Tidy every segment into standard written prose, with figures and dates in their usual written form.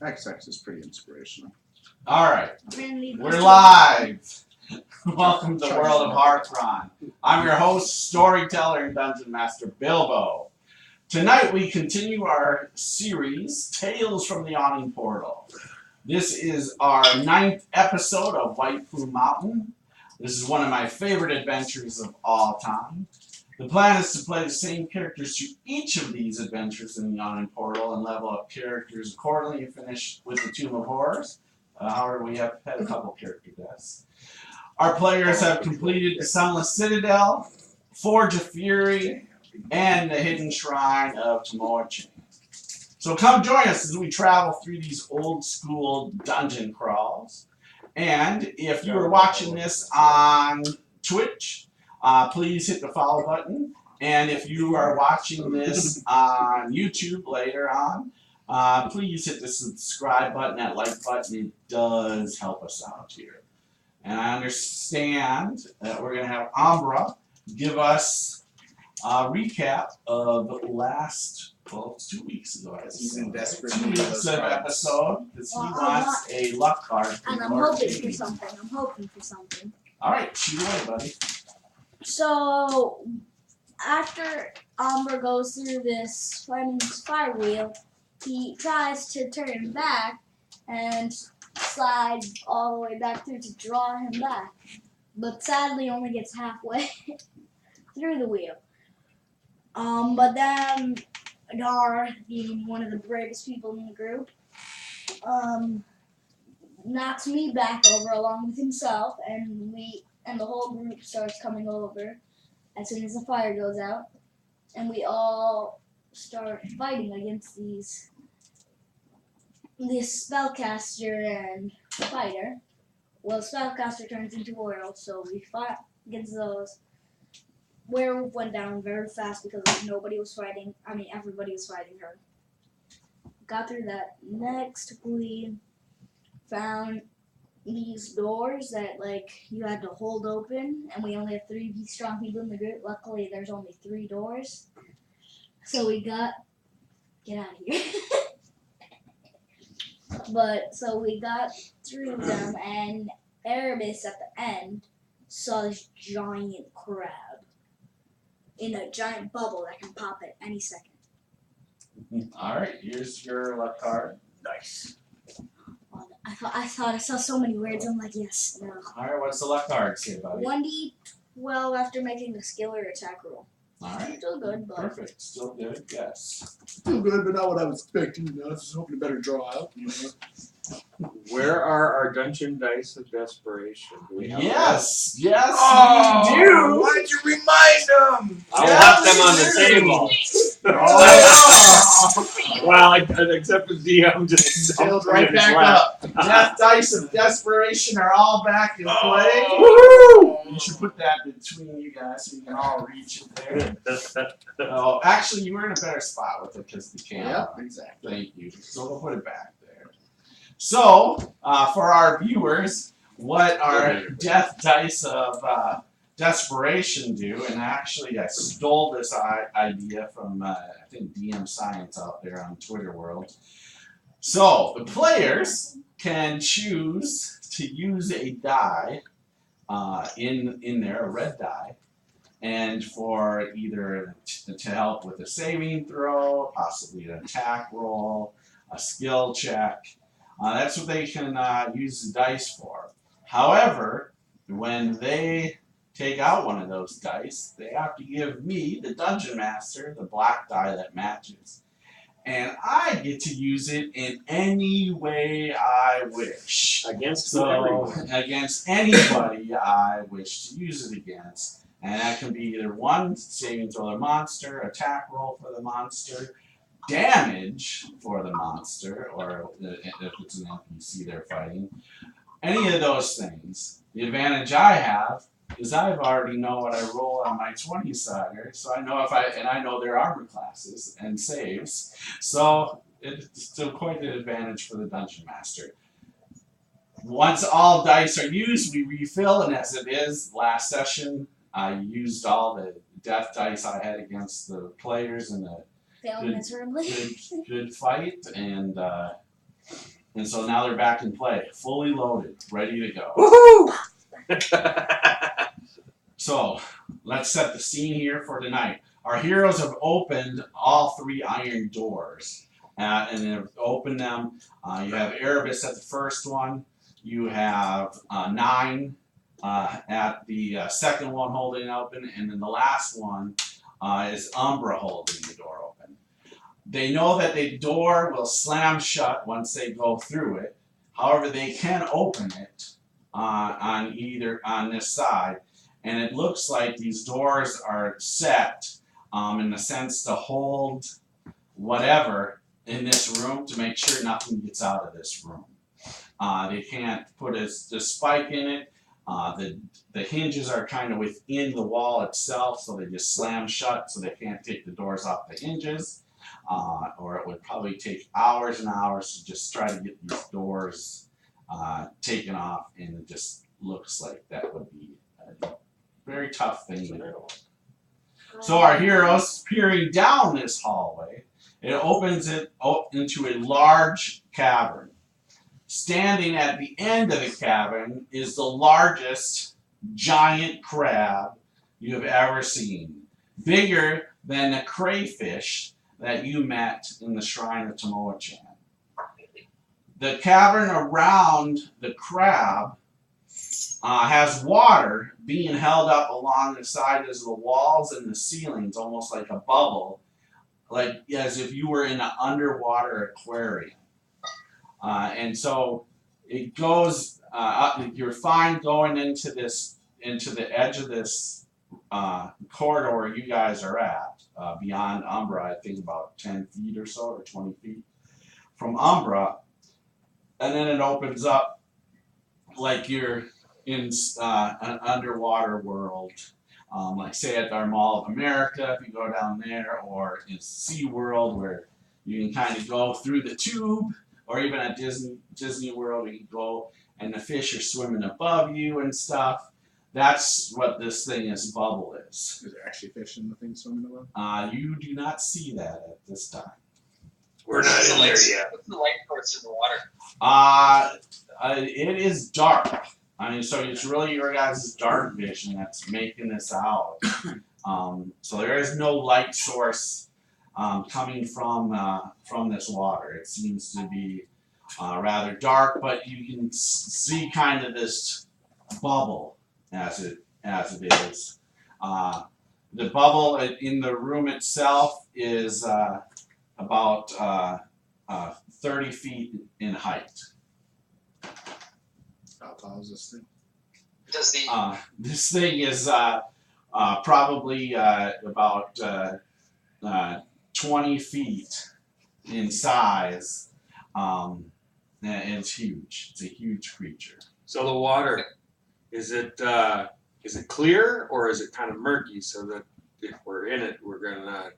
XX is pretty inspirational. Alright, we're live! Welcome to the world of Hearthron. I'm your host, storyteller, and dungeon master, Bilbo. Tonight we continue our series, Tales from the Yawning Portal. This is our 9th episode of White Plum Mountain. This is one of my favorite adventures of all time. The plan is to play the same characters through each of these adventures in the Yawning Portal and level up characters accordingly and finish with the Tomb of Horrors. However, we have had a couple character deaths. Our players have completed the Sunless Citadel, Forge of Fury, and the Hidden Shrine of Tamoachan. So come join us as we travel through these old school dungeon crawls. And if you are watching this on Twitch, please hit the follow button. And if you are watching this on YouTube later on, please hit the subscribe button, that like button. It does help us out here. And I understand that we're going to have Umbra give us a recap of the last, well, 2 weeks ago. He's in desperate 2 need of weeks those of cards. episode because he wants a luck card. And I'm hoping for something. All right, shoot away, buddy. So, after Amber goes through this fire wheel, he tries to turn back and slide all the way back through to draw him back. But sadly only gets halfway through the wheel. But then Dar, being one of the bravest people in the group, knocks me back over along with himself, and the whole group starts coming over as soon as the fire goes out, and we all start fighting against this spellcaster and fighter. Well, spellcaster turns into werewolf, so we fight against those. Werewolf went down very fast because everybody was fighting her. Got through that. Next, we found these doors that you had to hold open, and we only have 3 strong people in the group. Luckily, there's only 3 doors, so we get out of here. So we got through them, and Erebus at the end saw this giant crab in a giant bubble that can pop at any second. All right, here's your luck card. Nice. I thought I saw so many words. I'm like, yes, no. All right, what's the luck card say, buddy? 1d12 after making a skill or attack roll. All right. Still good, but Perfect. Still good. Yes. Still good, but not what I was expecting. I was just hoping to better draw out. Where are our dungeon dice of desperation? Do we have Yes. those? Yes, Oh, we do. Why'd you remind him? I'll Yes, left them on the we do. table. Oh. Well, except for DM just Sailed right back left. up. Death dice of desperation are all back in play. Woohoo! You should put that between you guys so you can all reach it there. Oh, actually, you were in a better spot with it because the camera. Yep, exactly. Thank you. So we'll put it back there. So, for our viewers, what our death dice of desperation do, and actually I stole this idea from, I think, DM Science out there on Twitter world. So, the players can choose to use a die in there, a red die, and for either to help with a saving throw, possibly an attack roll, a skill check. That's what they can use the dice for. However, when they take out one of those dice, they have to give me, the dungeon master, the black die that matches. And I get to use it in any way I wish. Against Against anybody I wish to use it against. And that can be either one, saving throw the monster, attack roll for the monster, damage for the monster, or if it's an NPC they're fighting. Any of those things. The advantage I have is I already know what I roll on my 20-sider, so I know I know their armor classes and saves, so it's still quite an advantage for the dungeon master. Once all dice are used, we refill, and as it is, last session, I used all the death dice I had against the players in the failed miserably. good fight, and And so now they're back in play, fully loaded, ready to go. Woohoo! So let's set the scene here for tonight. Our heroes have opened all 3 iron doors, and they've opened them. You have Erebus at the first one. You have 9 at the second one holding it open, and then the last one is Umbra holding the door open. They know that the door will slam shut once they go through it. However, they can open it on this side, and it looks like these doors are set in the sense to hold whatever in this room to make sure nothing gets out of this room. They can't put the spike in it. The hinges are kind of within the wall itself, so they just slam shut, so they can't take the doors off the hinges. Or it would probably take hours and hours to just try to get these doors taken off, and it just looks like that would be a very tough thing to do. So our heroes peering down this hallway, it opens it into a large cavern. Standing at the end of the cavern is the largest giant crab you have ever seen. Bigger than the crayfish that you met in the Shrine of Tamoachan. The cavern around the crab has water being held up along the sides of the walls and the ceilings, almost like a bubble, like as if you were in an underwater aquarium. And so it goes up. You're fine going into the edge of this corridor you guys are at, beyond Umbra, I think about 10 feet or so, or 20 feet from Umbra, and then it opens up like you're in an underwater world, like say at our Mall of America, if you go down there, or in SeaWorld, where you can kind of go through the tube, or even at Disney World, you can go and the fish are swimming above you and stuff. That's what this bubble is. Is there actually fish in the thing swimming above? You do not see that at this time. We're not in there yet. What's the light source in the water? It is dark. I mean, so it's really your guys' dark vision that's making this out. So there is no light source coming from this water. It seems to be rather dark, but you can see kind of this bubble as it is. The bubble in the room itself is about 30 feet in height. How tall is this thing? Does the This thing is probably about 20 feet in size, and it's huge. It's a huge creature. So the water, is it clear or is it kind of murky so that if we're in it, we're gonna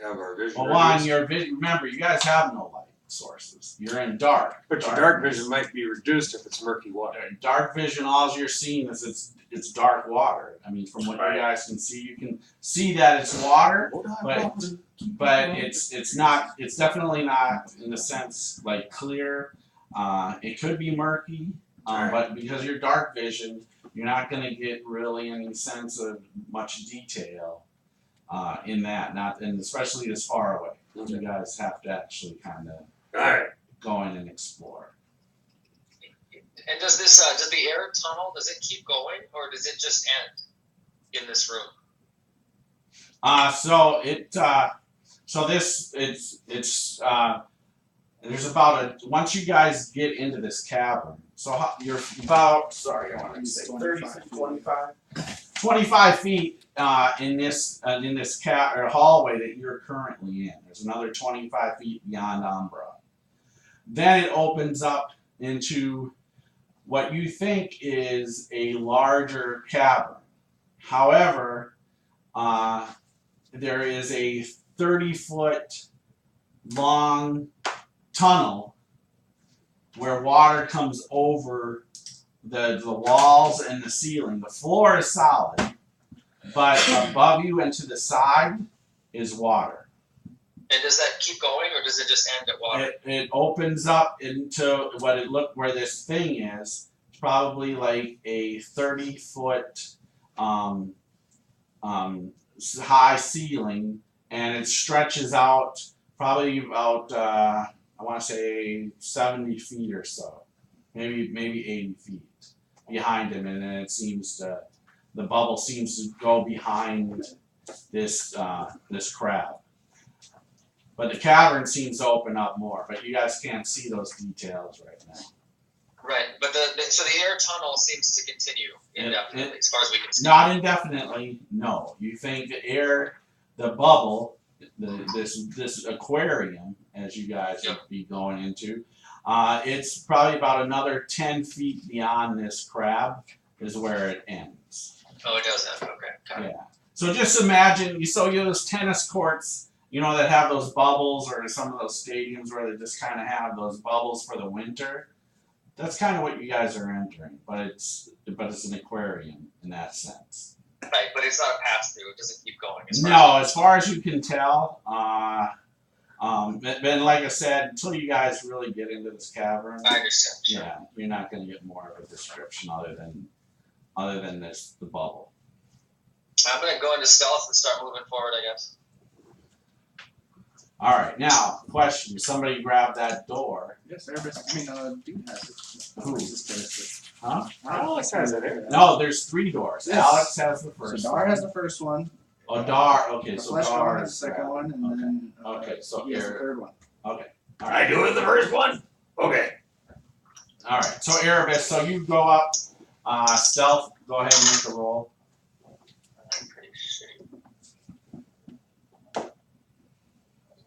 have our vision? Well, on your vision, remember, you guys have no light sources. You're in dark. But your dark vision might be reduced if it's murky water. Dark vision, all you're seeing is it's dark water. I mean, from what you guys can see, you can see that it's water, but it's not. It's definitely not in the sense like clear. It could be murky, but because you're dark vision, you're not going to get really any sense of much detail in that. And especially this far away. You guys have to actually kind of go in and explore. and does the air tunnel, does it keep going or does it just end in this room? There's about once you guys get into this cavern, so you're about, I want to say 30 feet, 25 feet in this hallway that you're currently in. There's another 25 feet beyond Umbra. Then it opens up into what you think is a larger cavern. However, there is a 30-foot long tunnel where water comes over the walls and the ceiling. The floor is solid, but above you and to the side is water. And does that keep going, or does it just end at water? It opens up into what it looked where this thing is. It's probably like a 30-foot high ceiling, and it stretches out probably about I want to say 70 feet or so, maybe 80 feet behind him, and then it seems to the bubble seems to go behind this this crab. But the cavern seems to open up more, but you guys can't see those details right now. Right, but so the air tunnel seems to continue indefinitely, as far as we can see. Not indefinitely, no. You think the bubble, this aquarium, as you guys would be going into, it's probably about another 10 feet beyond this crab is where it ends. Oh, it does have, okay. Got it. Yeah. So just imagine, you those tennis courts, that have those bubbles, or some of those stadiums where they just kind of have those bubbles for the winter. That's kind of what you guys are entering, but it's an aquarium in that sense. Right, but it's not a pass through. It doesn't keep going. As far as you can tell, but like I said, until you guys really get into this cavern, I understand. Sure. yeah, you're not going to get more of a description other than the bubble. I'm gonna go into stealth and start moving forward, I guess. All right, now question: somebody grab that door. Yes, Dude has it. Who? Huh? Alex has it. No, there's 3 doors. Yes. Alex has the first. So Dar has the first one. Oh, Dar. Okay, The so flesh Dar one has is the second one, and then Okay, so he has the here. third one. Okay. All I right. do it the first one? Okay. All right. So Erebus, so you go up. Stealth. Go ahead and make a roll. I'm pretty shitty.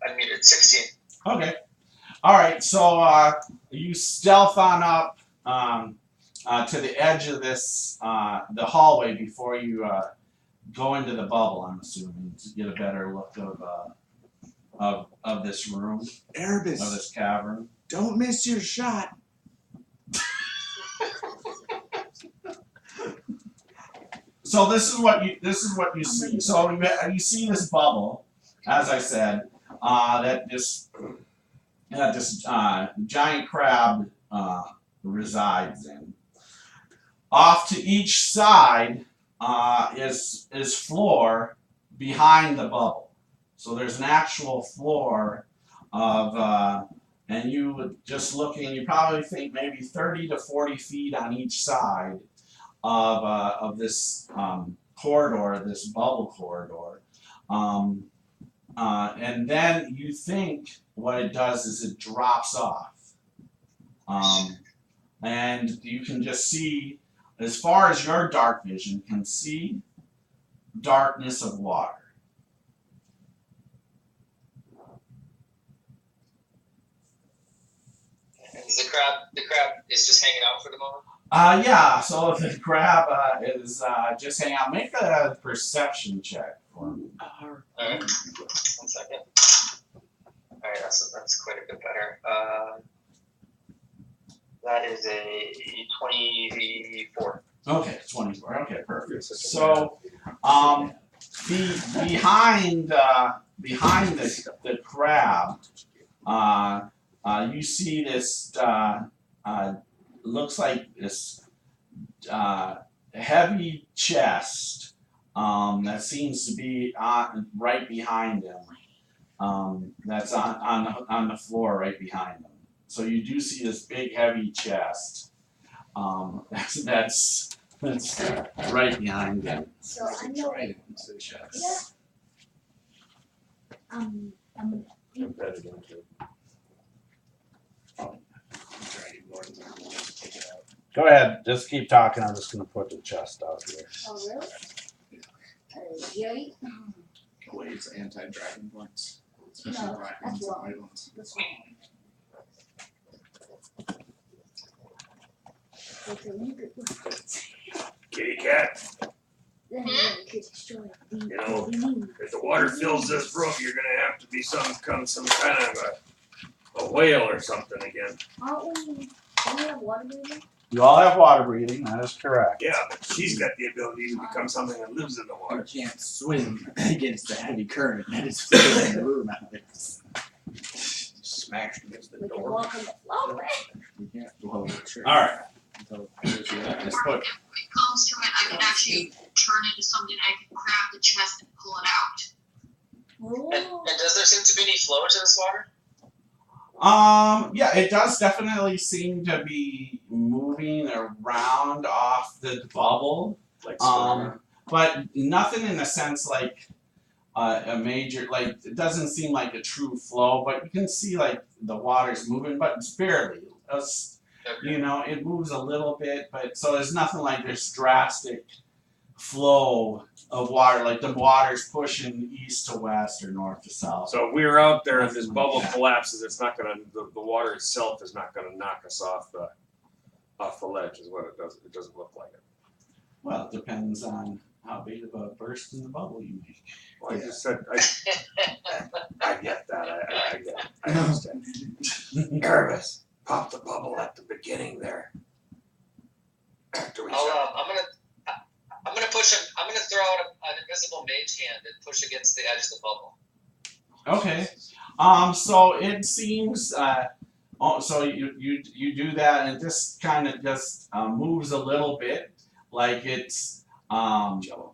I muted 16. Okay. All right. So you stealth on up to the edge of this the hallway before you go into the bubble. I'm assuming to get a better look of this room, of Erebus, this cavern. don't miss your shot. So this is what you see. So you see this bubble, as I said, that this giant crab resides in. Off to each side is floor behind the bubble. So there's an actual floor of, and you would just looking, you probably think maybe 30 to 40 feet on each side of this corridor, this bubble corridor. And then you think what it does is it drops off. And you can just see, as far as your dark vision can see, darkness of water. Is the crab is just hanging out for the moment? Yeah, so the crab is just hanging out. Make a perception check for me. Alright. 1 second. Alright, that's quite a bit better. That is a 24. Okay, 24. Okay, perfect. So, behind the crab, you see this. Looks like this heavy chest that seems to be right behind him. That's on the floor right behind him. So you do see this big heavy chest. That's right behind him. So I know it. Yeah. I'm Go ahead, just keep talking. I'm just gonna put the chest out here. oh really? Yuri? Waves anti-dragon points. No, Especially black that's ones and wrong. white ones. That's wrong. Okay, we could Kitty cat, then we could destroy the You know, if the water fills this room, you're gonna have to be some kind of a whale or something again. Aren't we Don't we have water breathing? You all have water breathing. That is correct. Yeah, but she's got the ability to become something that lives in the You water. can't swim against the heavy current that is filling the room out there. Smashed against the We can door. walk on the floor. You can't blow the trigger. All right. Until Just put. If it comes to it, I can actually turn into something. I can grab the chest and pull it out. And does there seem to be any flow to this water? Yeah, it does definitely seem to be moving around off the bubble. Like But nothing in the sense like a major, like it doesn't seem like a true flow, but you can see like the water's moving, but it's barely. You know, it moves a little bit, but so there's nothing like this drastic flow of water, like the water's pushing east to west or north to south. So if we were out there and this Nothing bubble like that. collapses, it's not gonna the water itself is not gonna knock us off the ledge is what it does. It doesn't look like it. Well, it depends on how big of a burst in the bubble you make. Well, I just said I get that. I get it. I understand. Erebus, pop the bubble at the beginning there. After we I'm gonna push him. I'm gonna throw out an invisible mage hand and push against the edge of the bubble. Okay. So it seems. So you do that, and it just kind of just moves a little bit, like it's Jello.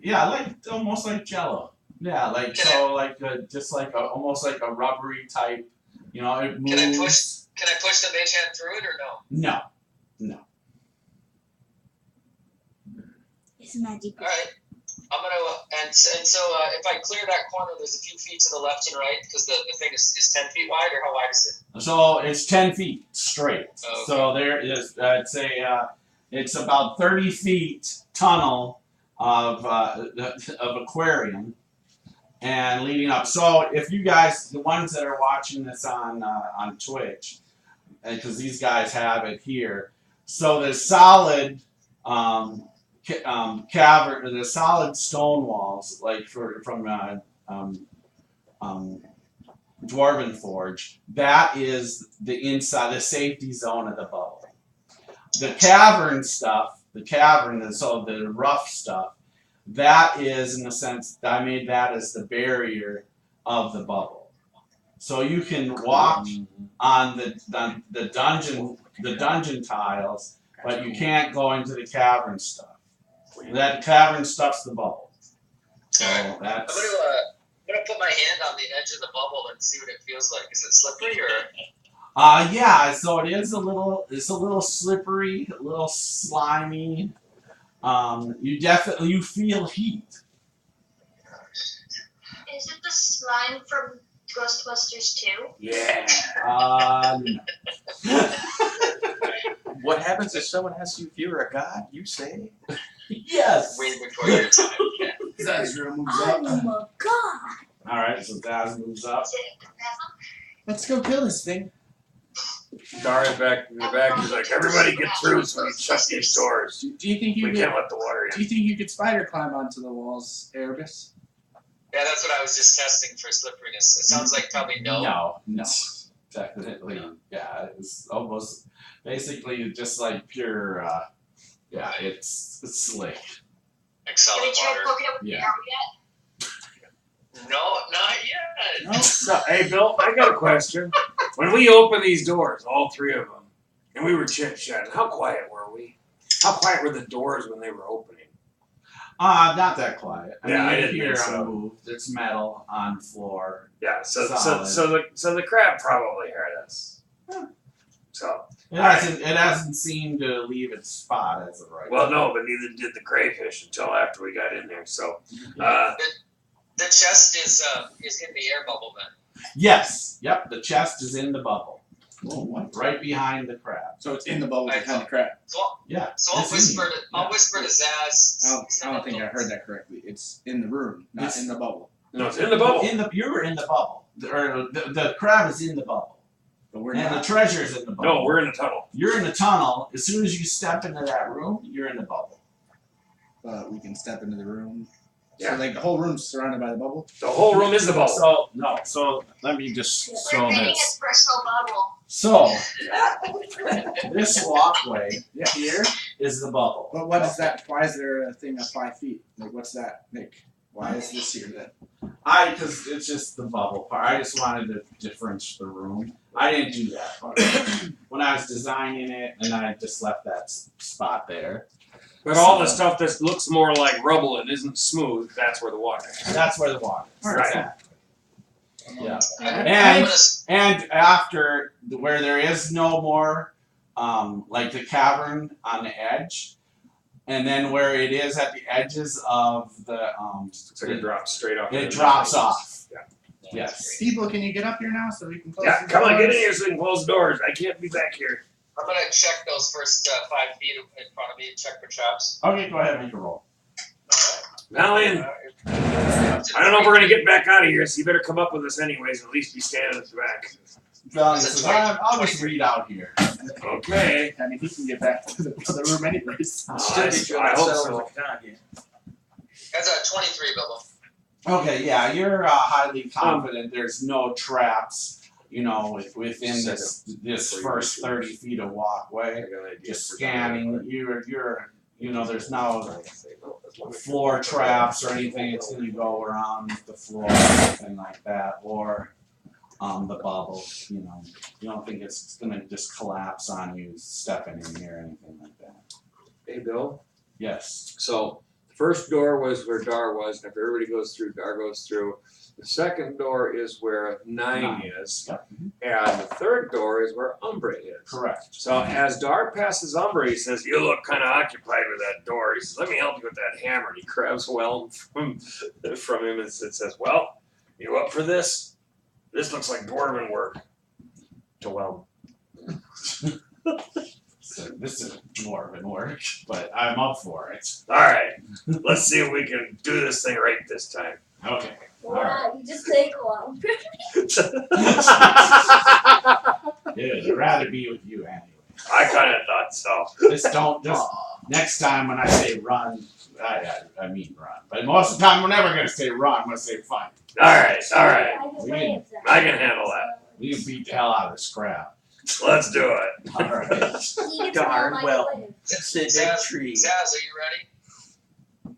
Yeah, like almost like Jello. Yeah, like so, like just like almost like a rubbery type. You know, it moves. Can I push the mage hand through it or no? No. It's magic. All right. I'm gonna and so if I clear that corner, there's a few feet to the left and right because the thing is 10 feet wide, or how wide is it? So it's 10 feet straight. Okay. So there is, I'd say, it's about 30 feet tunnel of aquarium and leading up. So if you guys, the ones that are watching this on Twitch, because these guys have it here, so the solid cavern, the solid stone walls, like from Dwarven Forge, that is the inside, the safety zone of the bubble. The cavern stuff, so the rough stuff, that is, in a sense, I made that as the barrier of the bubble. So you can walk on the dungeon tiles, but you can't go into the cavern stuff. That cavern stuff's the bubble. So I'm that's. gonna put my hand on the edge of the bubble and see what it feels like. Is it slippery or? Yeah. So it is a little. It's a little slippery, a little slimy. You feel heat. Is it the slime from Ghostbusters 2? Yeah. No. What happens if someone asks you if you're a god? You say, Yes. Way before your time. Yeah. Zazra moves Oh up. my god! All right. So Daz moves up. Is it Professor? Let's go kill this thing. Darius back in the back. He's like, everybody get through so we can shut these doors. Do you think you We could? can't let the water Do in. you think you could spider climb onto the walls, Erebus? Yeah, that's what I was just testing for slipperiness. It sounds like probably no. No. Definitely. Yeah. It's almost basically just like pure. Yeah. It's slick. Like Have solid you tried water. poking it with Yeah. the arrow yet? No, not yet. No. So, hey, Bill, I got a question. When we opened these doors, all three of them, and we were chit-chatting, how quiet were we? How quiet were the doors when they were opening? Not that quiet. Yeah, I mean, didn't hear think so. unmoved. It's metal on floor. Yeah, so Solid. the crab probably heard us. So It hasn't seemed to leave its spot as of right well, now. no, but neither did the crayfish until after we got in there. So The chest is in the air bubble then. Yes. Yep. The chest is in the bubble, Oh, what? right behind the crab. So it's in the bubble behind the crab. So Yeah. I'll it's in whisper here. to I'll whisper to Zaz. I don't think I heard that correctly. It's in the room, not It's- in the bubble. no, it's in the bubble. You're in the bubble. The crab is in the bubble. But we're And the not. treasure's in the bubble. No, we're in the tunnel. You're in the tunnel. As soon as you step into that room, you're in the bubble. But we can step into the room. Yeah. So like the whole room's surrounded by the bubble. The whole room is the bubble. So let me just show We're making this. a personal bubble. So, this walkway here is the bubble. But what is that? Why is there a thing of 5 feet? Like, what's that make? Why is this here then? Because it's just the bubble part. I just wanted to differentiate the room. I didn't do that part. When I was designing it, and then I just left that spot there. But all the stuff that looks more like rubble and isn't smooth, that's where the water is. That's where the water is. Right. Exactly. Yeah. I'm gonna And after where there is no more, like the cavern on the edge, and then where it is at the edges of the, Looks like it drops straight off. it drops off. Yeah. Yes. People, can you get up here now so we can close Yeah, the come on, get in doors? here so we can close the doors. I can't be back here. I'm gonna check those first 5 feet in front of me and check for traps. Okay, go ahead and make a roll. Now in. I don't know if we're gonna get back out of here, so you better come up with us anyways, and at least be standing at the back. Valiant says, I'll just read out here. Okay. I mean, he can get back to the other room anyways. I hope so. That's a 23, Bilbo. Okay, yeah, you're highly confident there's no traps, within this first 30 feet of walkway. Just scanning, there's no floor traps or anything. It's going to go around the floor or anything like that, or the bubble. You don't think it's going to just collapse on you stepping in here or anything like that. Hey, Bill. Yes. So the first door was where Dar was, and if everybody goes through, Dar goes through. The second door is where 9 is, Yep. and the third door is where Umbra is. Correct. So as Dar passes Umbra, he says, "You look kind of occupied with that door." He says, "Let me help you with that hammer." And he grabs Whelm from him and says, "Well, you up for this? This looks like dwarven work." To Whelm. So this is dwarven work, but I'm up for it. All right, let's see if we can do this thing right this time. Okay. Wow, you just take a while. Dude, I'd rather be with you anyway. I kind of thought so. Just next time when I say run, I mean run. But most of the time, we're never going to say run, I'm going to say fight. All right. I can I can handle that. We can beat the hell out of this crap. Let's do it. All right. Darn well. Sit Zaz, big tree. Zaz, are you ready?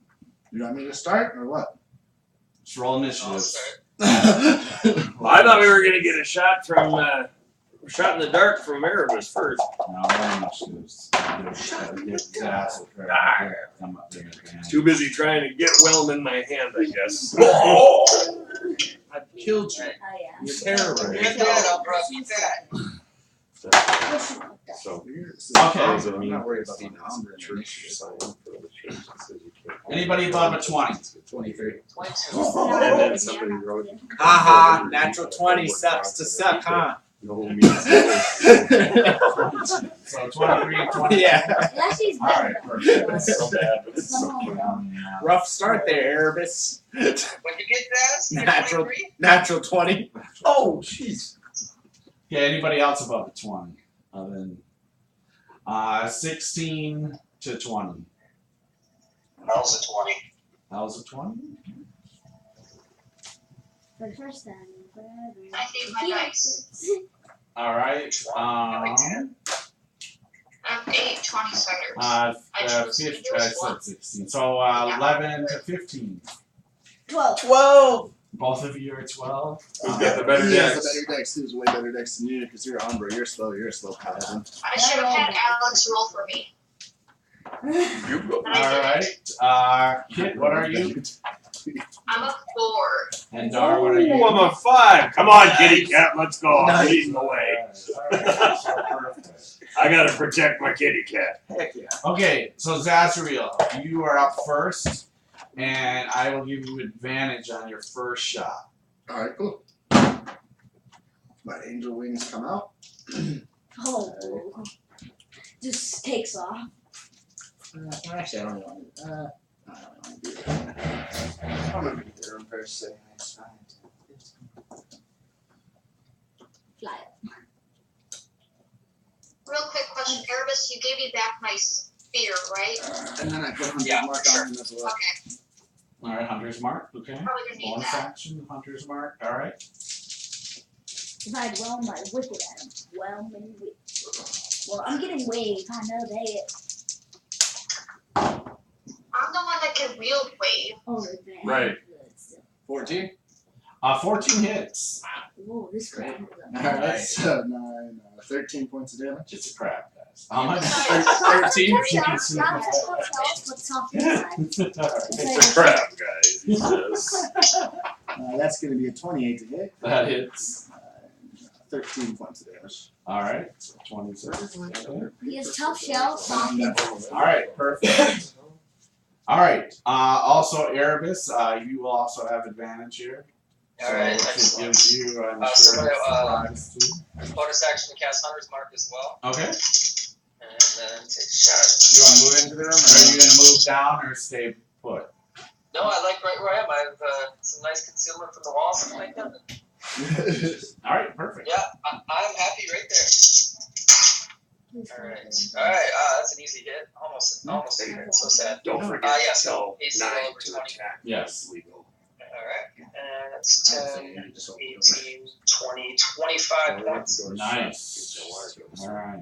You want me to start or what? Just roll I'll initiative. start. Well, I thought we were gonna get a shot from shot in the dark from Erebus first. No, roll initiatives. Too busy trying to get Whelm in my hand, I guess. I killed you. Oh, yeah. You're terrorist. Get that, Umbra. Get that. So Okay. I'm not worried about the number in the initiative. Anybody above a 20? 23. 22. And then somebody wrote. Haha, natural 20 sucks to suck, huh? So 23 and 20. Yeah. Yeah, she's All right, better. perfect. So bad, but it's so cute. Rough start there, Erebus. When you get Zaz, you're Natural. 23? Natural 20. Oh, jeez. Okay, anybody else above a 20? Other than 16 to 20. How's a 20? How's a 20? For the first time in forever. I gave my dice. All right. I have 8 20-siders. I said 16. So 11 to 15. 12. 12. Both of you are 12. Who's got the better He has decks? a better dex. He has way better dex than you because you're Umbra. You're slow paladin. I should have had Alex roll for me. All right. Kit, what are you? I'm a 4. And Dar, what are you? Ooh, I'm a 5. Come on, kitty cat, let's go. I'm Nice. leading the way. I gotta protect my kitty cat. Heck yeah. Okay, so Zazriel, you are up first, and I will give you advantage on your first shot. Alright, cool. My angel wings come out. Oh. Just takes off. Actually, I don't really want to. I don't want to do that. I'm gonna be there in person. Fly. Real quick question, Erebus, you gave me back my spear, right? And then I put Hunter's Yeah, mark sure. on him as well. Okay, All right, Hunter's Mark. Okay. probably gonna need Bonus that. action, Hunter's Mark. All right. If I dwell my wicked at him, well, many wits. Well, I'm getting wave. I know that. I'm the one that can wield wave. Oh, that. Right. 14. 14 hits. Whoa, this crap is up. Alright, so 9, 13 points of damage. It's a crab, guys. How much? 13. Not just hotels, but soft inside. It's a crab, guys. He says. That's going to be a 28 to hit. That hits. 13 points of damage. Alright, so 26. He has tough shell, soft inside. Alright, perfect. Alright, also Erebus, you will also have advantage here. Alright, so excellent. Gives you, I'm So sure, I'm surprise too. bonus action to cast Hunter's Mark as well. Okay. And then take a shot. You want to move into the room? Are you going to move down or stay put? No, I like right where I am. I have some nice concealment from the walls and like that. Alright, perfect. Yeah, I'm happy right there. Alright. That's an easy hit. Almost a hit. So sad. Don't forget Yeah, to so tell AC 9 over to 20. attack. Yes. Legal. Alright. And that's 10, 18, 20, 25 points. Nice. Alright.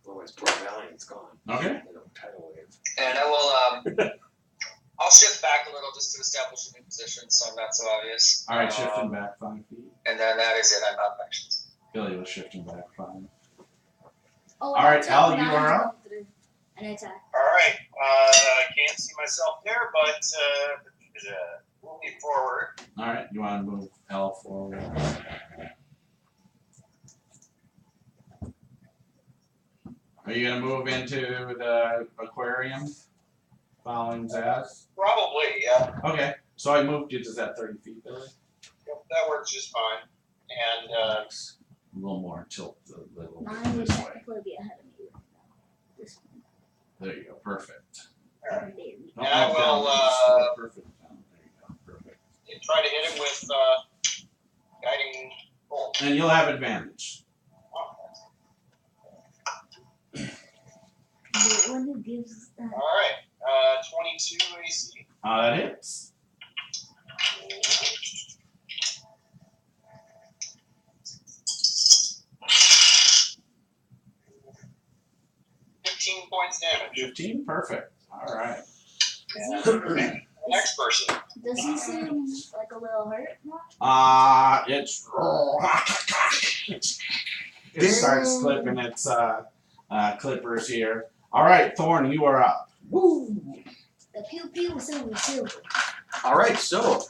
Otherwise, poor Valiant's gone. Okay. They don't tidal wave. And I will, I'll shift back a little just to establish a new position so I'm not so obvious. Alright, shifting back 5 feet. And then that is it. I'm out of actions. Billy was shifting back 5. Oh, All right, Al, you now are I'm up. going through an attack. Alright, I can't see myself there, but moving forward. Alright, you want to move L forward. Are you going to move into the aquarium following Zaz? Probably, yeah. Okay, so I moved you to that 30 feet, Billy. Yep, that works just fine. And A little more tilt the little Mine would this way. technically be ahead of me right now. This There you go, perfect. one. Alright. No, And I no, will, down, just perfect down. There you go, perfect. try to hit him with guiding bolt. And you'll have advantage. The one who gives that. Alright, 22 AC. That hits. Points damage. 15, perfect. Alright. And the next person. Does he seem like a little hurt now? It starts clipping its clippers here. Alright, Thorn, you are up. Woo! The pew pew silver silver. Alright, so,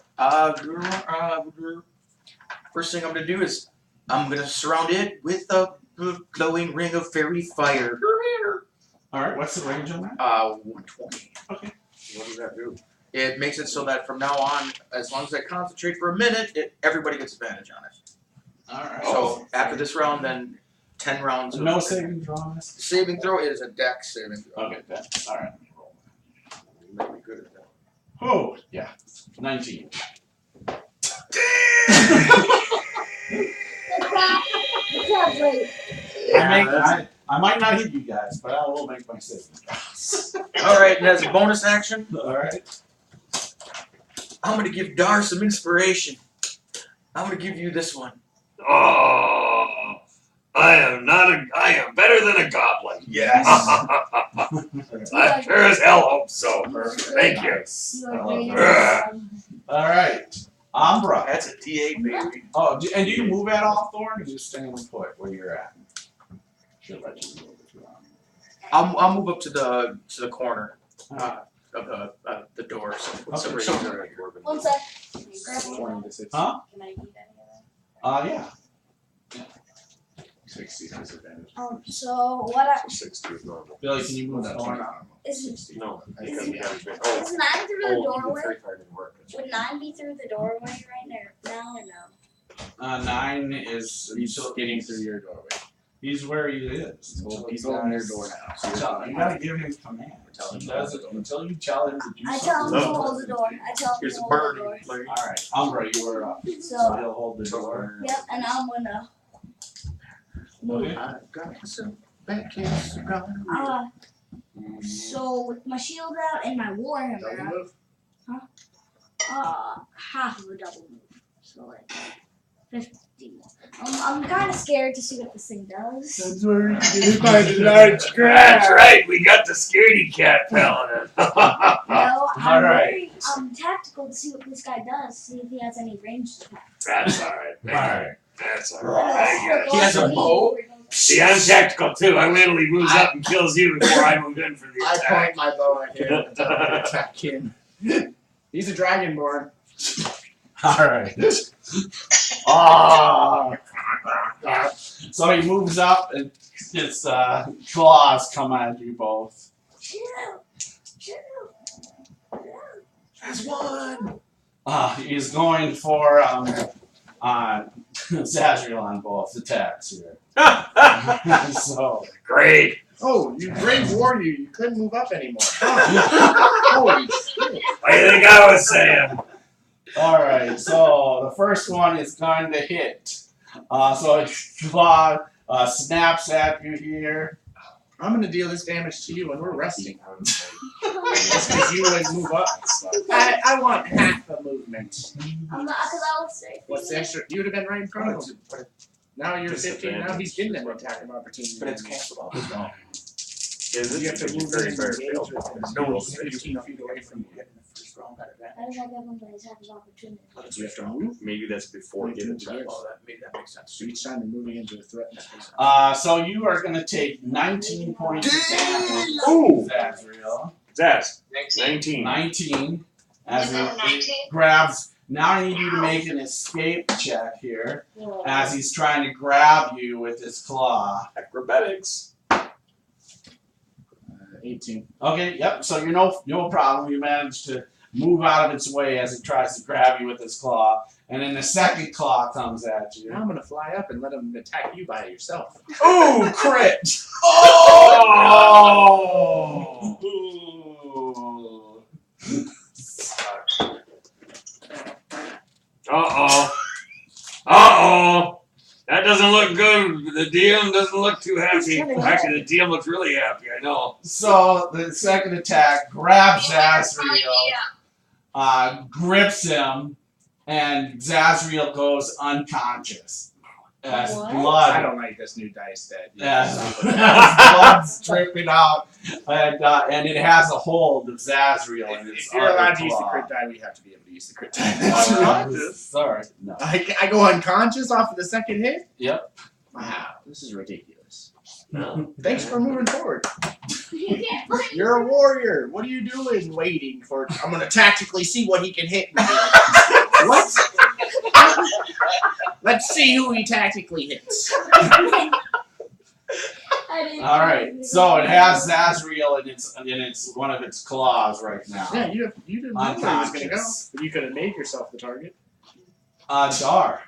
first thing I'm gonna do is I'm gonna surround it with a glowing ring of fairy fire. Alright, what's the range on that? 120. Okay. What does that do? It makes it so that from now on, as long as I concentrate for a minute, everybody gets advantage on it. Alright. So after this round, then 10 rounds. of- No saving throw on this? Saving throw is a dex saving throw. Okay, that's alright. You might be good at that. Oh, yeah. 19. Exactly. I might not hit you guys, but I will make my saving throws. Alright, and as a bonus action, Alright. I'm gonna give Dar some inspiration. I'm gonna give you this one. Oh, I am better than a goblin. Yes. I sure as hell hope so. Thank you. You I are love great. that. Alright. Umbra. That's a D8, baby. Oh, and do you move at all, Thorn, or do you stay in put where you're at? Should let you move if you want. I'll move up to the corner of the door. So Okay. so- 1 sec. Grab one. 20 to 60. Huh? Can I eat any of that? Yeah. 60 disadvantage. So what I 60 is normal. Billy, can you move That's Thorn? not normal. is No, I because think we haven't been. Oh, is 9 through the doorway? 35 didn't work. Would 9 be through the doorway right now or no? 9 is He's getting through your doorway. He's where he is. Well, he's on your door now. So So you gotta give him command. Tell him He does it until you tell him to do I tell him to something. hold the door. I tell him Here's to a hold the bird. door. Alright, Umbra, you are up. So So he'll hold the door. yep, and I'm gonna move. Okay. I've got some bad kids around. So with my shield out and my Double warhammer, move. half of a double move. So like 50. I'm kind of scared to see what this thing does. That's where you get it by the large crab. That's right. We got the scaredy cat paladin. No, I'm Alright. very tactical to see what this guy does. See if he has any ranged attacks. That's all right. Alright. That's all right. I get it. He has a bow. See, I'm tactical too. I wait till he moves up and kills you before I move in for the I attack. point my bow at him and tell him to attack him. He's a dragonborn. Alright. Oh. So he moves up and his claws come at you both. That's one. He's going for Zazriel on both attacks here. So Great. Oh, you brave warrior. You couldn't move up anymore. Holy shit. What do you think I was saying? alright, so the first one is going to hit. So his claw snaps at you here. I'm gonna deal this damage to you when we're resting. That's because you always move up and stuff. I want half the movement. I'm not, because I was saying. What's the extra? You would have been right in front of him. Now you're 15. Now he's getting an attack of opportunity. But it's canceled off as well. You have to move in and engage with him. No, No, 15 feet away from you. How does that give him the attack of opportunity? You have to move. Maybe that's before You getting do attacked. this. Maybe that makes sense. So each time you're moving into a threatened space. So you are going to take 19 points of damage. Ooh. Zazriel. Zaz, 19. 19. 19. As Is it 19? he grabs. Now I need you to make an escape check here. As he's trying to grab you with his claw. Acrobatics. 18. Okay, yep. So you're no problem. You manage to move out of its way as it tries to grab you with his claw, and then the second claw comes at you. Now I'm gonna fly up and let him attack you by yourself. Ooh, crit! Oh! Ooh. Uh-oh. Uh-oh. That doesn't look good. The DM doesn't look too happy. Actually, the DM looks really happy, I know. So the second attack grabs You better find Zazriel, grips him, and Zazriel goes unconscious. As What? I blood, don't like this new dice set. as blood's dripping out, and it has a hold of Zazriel in its If you're allowed to other use the claw. crit die, we have to be able to use the crit die. Sorry, no. I go unconscious off of the second hit? Yep. Wow, this is ridiculous. No. Thanks for moving forward. You can't put You're a warrior. What are you doing waiting for? I'm going to tactically see what he can hit me with. What? Let's see who he tactically hits. I didn't. All right, so it has Zazriel in its one of its claws right now. Yeah, you didn't know where he was going to go. Unconscious. But you could have made yourself the target. Dar,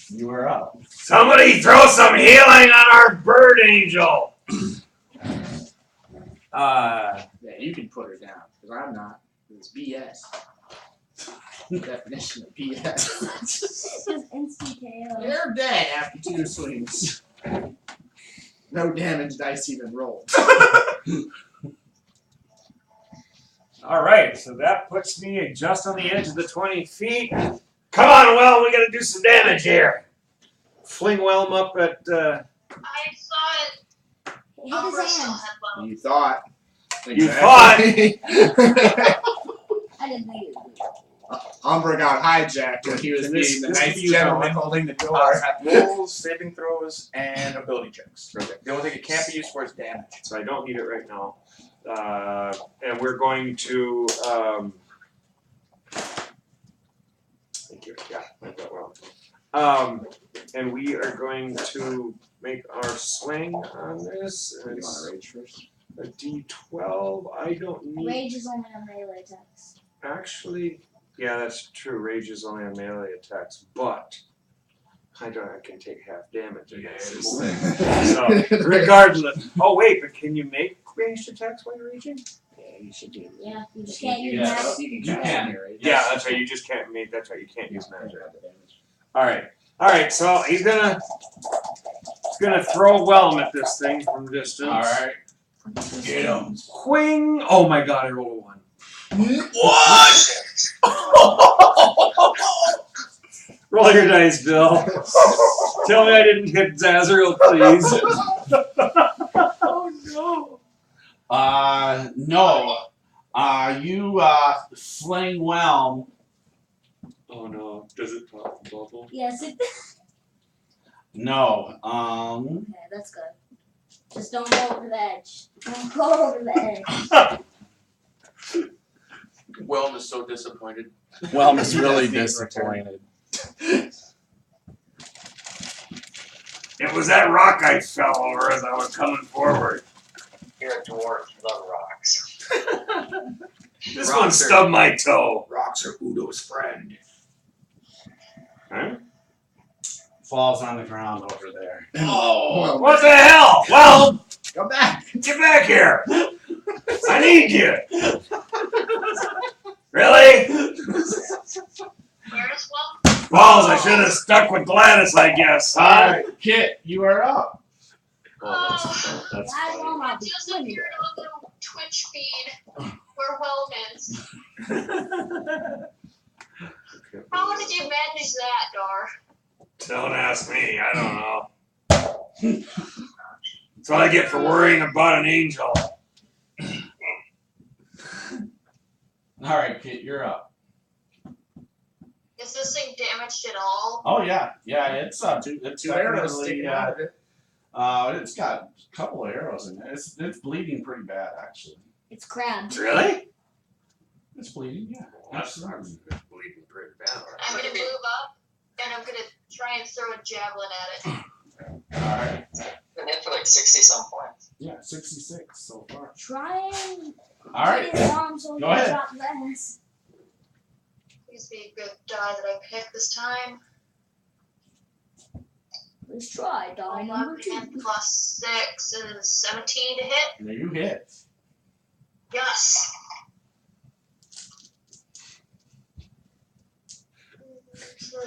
you were up. Somebody throw some healing on our bird angel. Yeah, you can put her down, because I'm not. It's BS. Definition of BS. It's just instant KO. You're dead after 2 swings. No damage dice even rolled. All right, so that puts me just on the edge of the 20 feet. Come on, Well, we got to do some damage here. Fling Whelm up at. I saw it. Hit Umbra his still hand. had one. You thought. You Exactly. I didn't think it. Umbra got hijacked when he was This- being the this nice could be used gentleman on- holding the door. Rolls, saving throws, and ability checks. The only thing it can't be used for is damage. So I don't need it right now. And we're going to. Thank you. Yeah, I got well. And we are going to make our swing on this. You It's want to rage first? a D12. I don't need. Rage is only on melee attacks. Actually, yeah, that's true. Rage is only on melee attacks, but I can take half damage against this thing. So regardless. Oh wait, but can you make ranged attacks while you're raging? Yeah, you should do. Yeah, you just can't use Yeah. that. You You can. can. Yeah, that's right. You just can't make. That's right. You can't use magic. damage. All right. So he's gonna throw a whelm at this thing from distance. All right, get him. Wing! Oh my God! I rolled a 1. What? Roll your dice, Bill. Tell me I didn't hit Zazriel, please. Oh no. No. You fling whelm. Oh no. Does it pop the bubble? Yes, it. No. Okay, that's good. Just don't go over the edge. Don't go over the edge. Whelm is so disappointed. Whelm is really disappointed. It was that rock I fell over as I was coming forward. You're a dwarf. You love rocks. This one stubbed my toe. Rocks are Udo's friend. Huh? Falls on the ground over there. Oh, what the hell? Well, Come back. get back here. I need you. Really? Where does Whelm? Balls, I should have stuck with Gladys, I guess. Alright, Kit, you are up. Oh, That's I funny. will I not be just swimming. appeared on the Twitch feed where Whelm is. How did you manage that, Dar? Don't ask me. I don't know. That's what I get for worrying about an angel. Alright, Kit, you're up. Is this thing damaged at all? Oh yeah, it's Two arrows sticking out of it. It's got a couple of arrows in it. It's bleeding pretty bad actually. It's crabbed. Really? It's bleeding, yeah. Absolutely. It's bleeding pretty bad. I'm gonna move up and I'm gonna try and throw a javelin at it. Alright. Been hit for like 60 some points. Yeah, 66 so far. Try and Alright. get his arm so he Go can ahead. drop the ass. Please be a good die that I pick this time. Let's try die number 11 2. plus 6 is 17 to hit. And there you hit. Yes.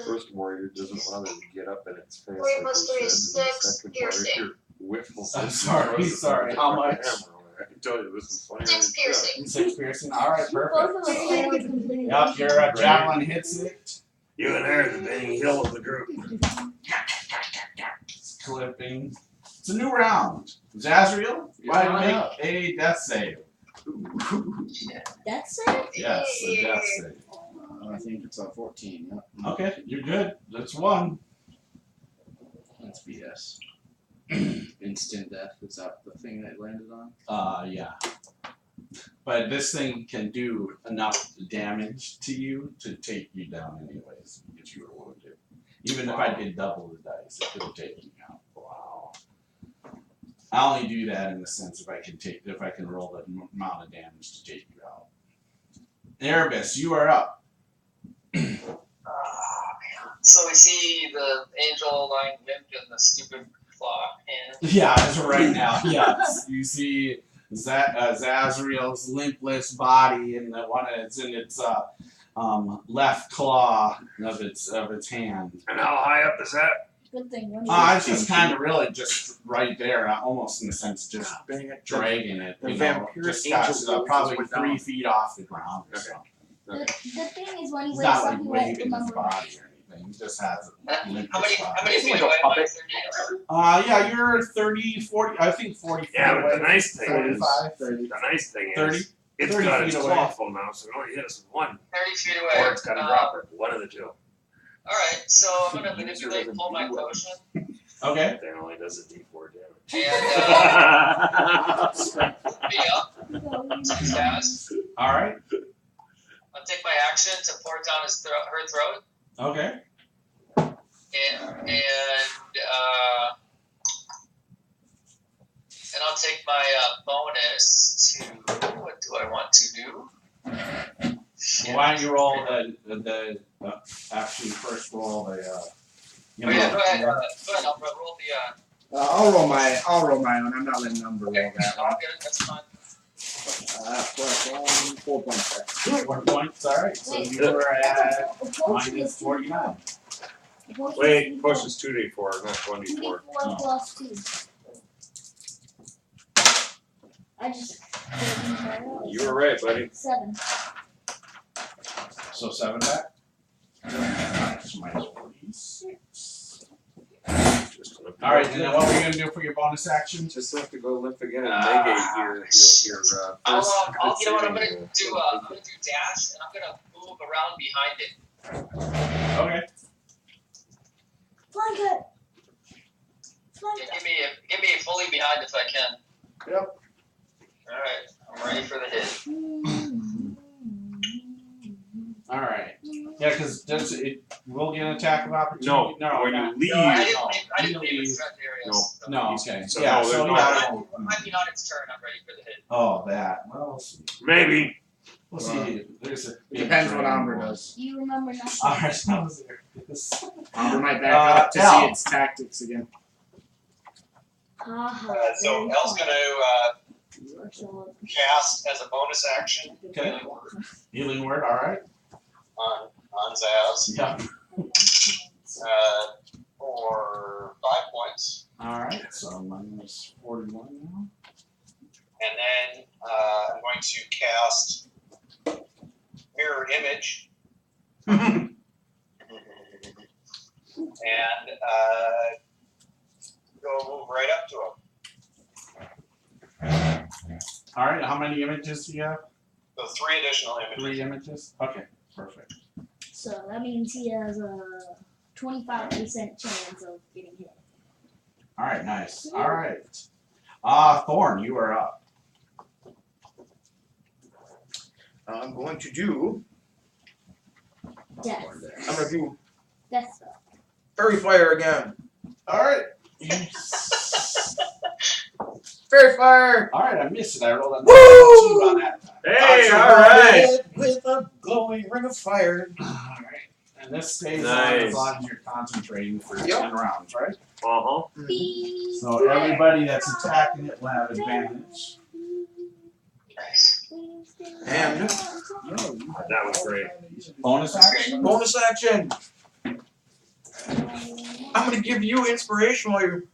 First warrior doesn't want to get up in its face. 3 plus 3 is 6, piercing. I'm sorry, how much? I can tell you this is funny. 6 piercing. 6 piercing. Alright, Both perfect. of us failed completely. Yep, your javelin hits it. You and I are the Benny Hill of the group. It's clipping. It's a new round. Zazriel, why do you make a death save? That's it? Yes, a death save. I think it's a 14. Yep. Okay, you're good. That's one. That's BS. Instant death. Is that the thing that it landed on? Yeah. But this thing can do enough damage to you to take you down anyways, if you were wounded. Even if I did double the dice, it could take you out. Wow. I only do that in the sense if I can roll the amount of damage to take you out. Erebus, you are up. So we see the angel lying limp in the stupid claw hand. Yeah, as of right now, yes. You see Zazriel's limpless body and the one that's in its left claw of its hand. And how high up is that? Good thing. It's just kind of really just right there, almost in a sense, just dragging it. The You know, vampiric just got angel probably went 3 down. feet off the ground. Or Okay. something. The thing is when he He's wakes not up, like he won't waving his remember. body or anything. He just has a limp How many body. feet like a away am I? puppet. 30? Yeah, you're 30, 40, I think 40 feet Yeah, but away. the nice thing is, 45, 30. the nice thing 30? is, it's 30 got its feet away. claw full now, so it only hit us with one. 30 feet away. Or it's got to drop it. One of the two. Alright, so I'm gonna manipulate, pull my potion, Okay. That only does a d4 damage. and be up to Zaz. Alright. I'll take my action to pour it down her throat, Okay. and I'll take my bonus to what do I want to do? Well, why don't you roll the actually first roll the Oh yeah, go ahead. I'll roll the. I'll roll my own. I'm not letting number roll Okay, that I'll one. get it. That's fine. Plus 1, 4 points there. 4 points, alright. So Wait. you were at A potion minus is 49. Wait, push is 2d4, not 1d4. 2d4 plus 2. I just. You were right, buddy. 7. So 7 back? Alright, so minus 49. D6. All right, and then what were you gonna do for your bonus action? Just have to go limp again and negate your first. You know what? I'm gonna do dash, and I'm gonna move around behind it. Okay. Flank it. Yeah, give me fully behind if I can. Yep. All right, I'm ready for the hit. All right. Yeah, because it will get an attack of opportunity. No, when you leave. No, I didn't leave its threat areas. No, okay. So, yeah, no, so no, yeah. It might be on its turn. I'm ready for the hit. Oh, that. Well, we'll see. Maybe. We'll see. There's a It depends what Amber does. You remember nothing. All right, that was there. Amber might back up to see its tactics again. So Elle's going to cast as a bonus action Okay. Healing word. All right. on Zaz Yeah. for 5 points. All right. So minus 41 now. And then I'm going to cast Mirror Image. And go move right up to him. All right. How many images do you have? So 3 additional images. 3 images. Okay. Perfect. So that means he has a 25% chance of getting hit. All right. Nice. All right. Thorn, you are up. I'm going to do. Death. I'm going to do Death spell. Fairy Fire again. All right. Fairy Fire! All right. I missed it. I rolled a 2 Woo! on that time. Hey, all right. With a glowing ring of fire. All right. And this stays on Nice. as long as you're concentrating for 10 rounds, right? Uh-huh. So everybody that's attacking it will have advantage. Nice. And That was great. Bonus action? bonus action. I'm going to give you inspiration while you're.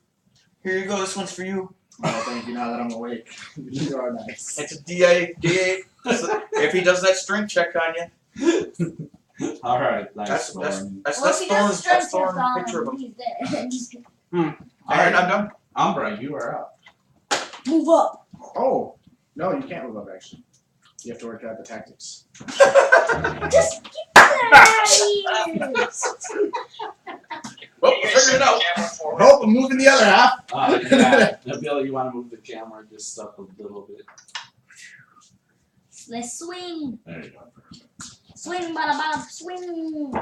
Here you go. This one's for you. Oh, thank you. Now that I'm awake, you are nice. It's a D8. If he does that strength check on you. All right. Nice. That's Thorn. Well, if he does Thorn's strength check on picture of him, him. he's dead. All All right, right. I'm done. Umbra, you are up. Move up. Oh, no, you can't move up, actually. You have to work out the tactics. Just keep that out of here. Well, You guys figure it out. Camera forward. Oh, I'm moving the other half. Yeah. Bill, you want to move the camera just up a little bit? Let's swing. There you go. Swing, bada bada, swing.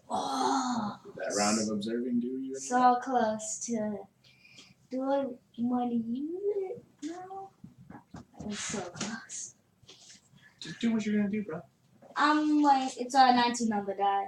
Oh, Did that round of observing do you? so close to. Do I want to use it? No. I was so close. Just do what you're gonna do, bro. I'm like, it's a 19 on the die.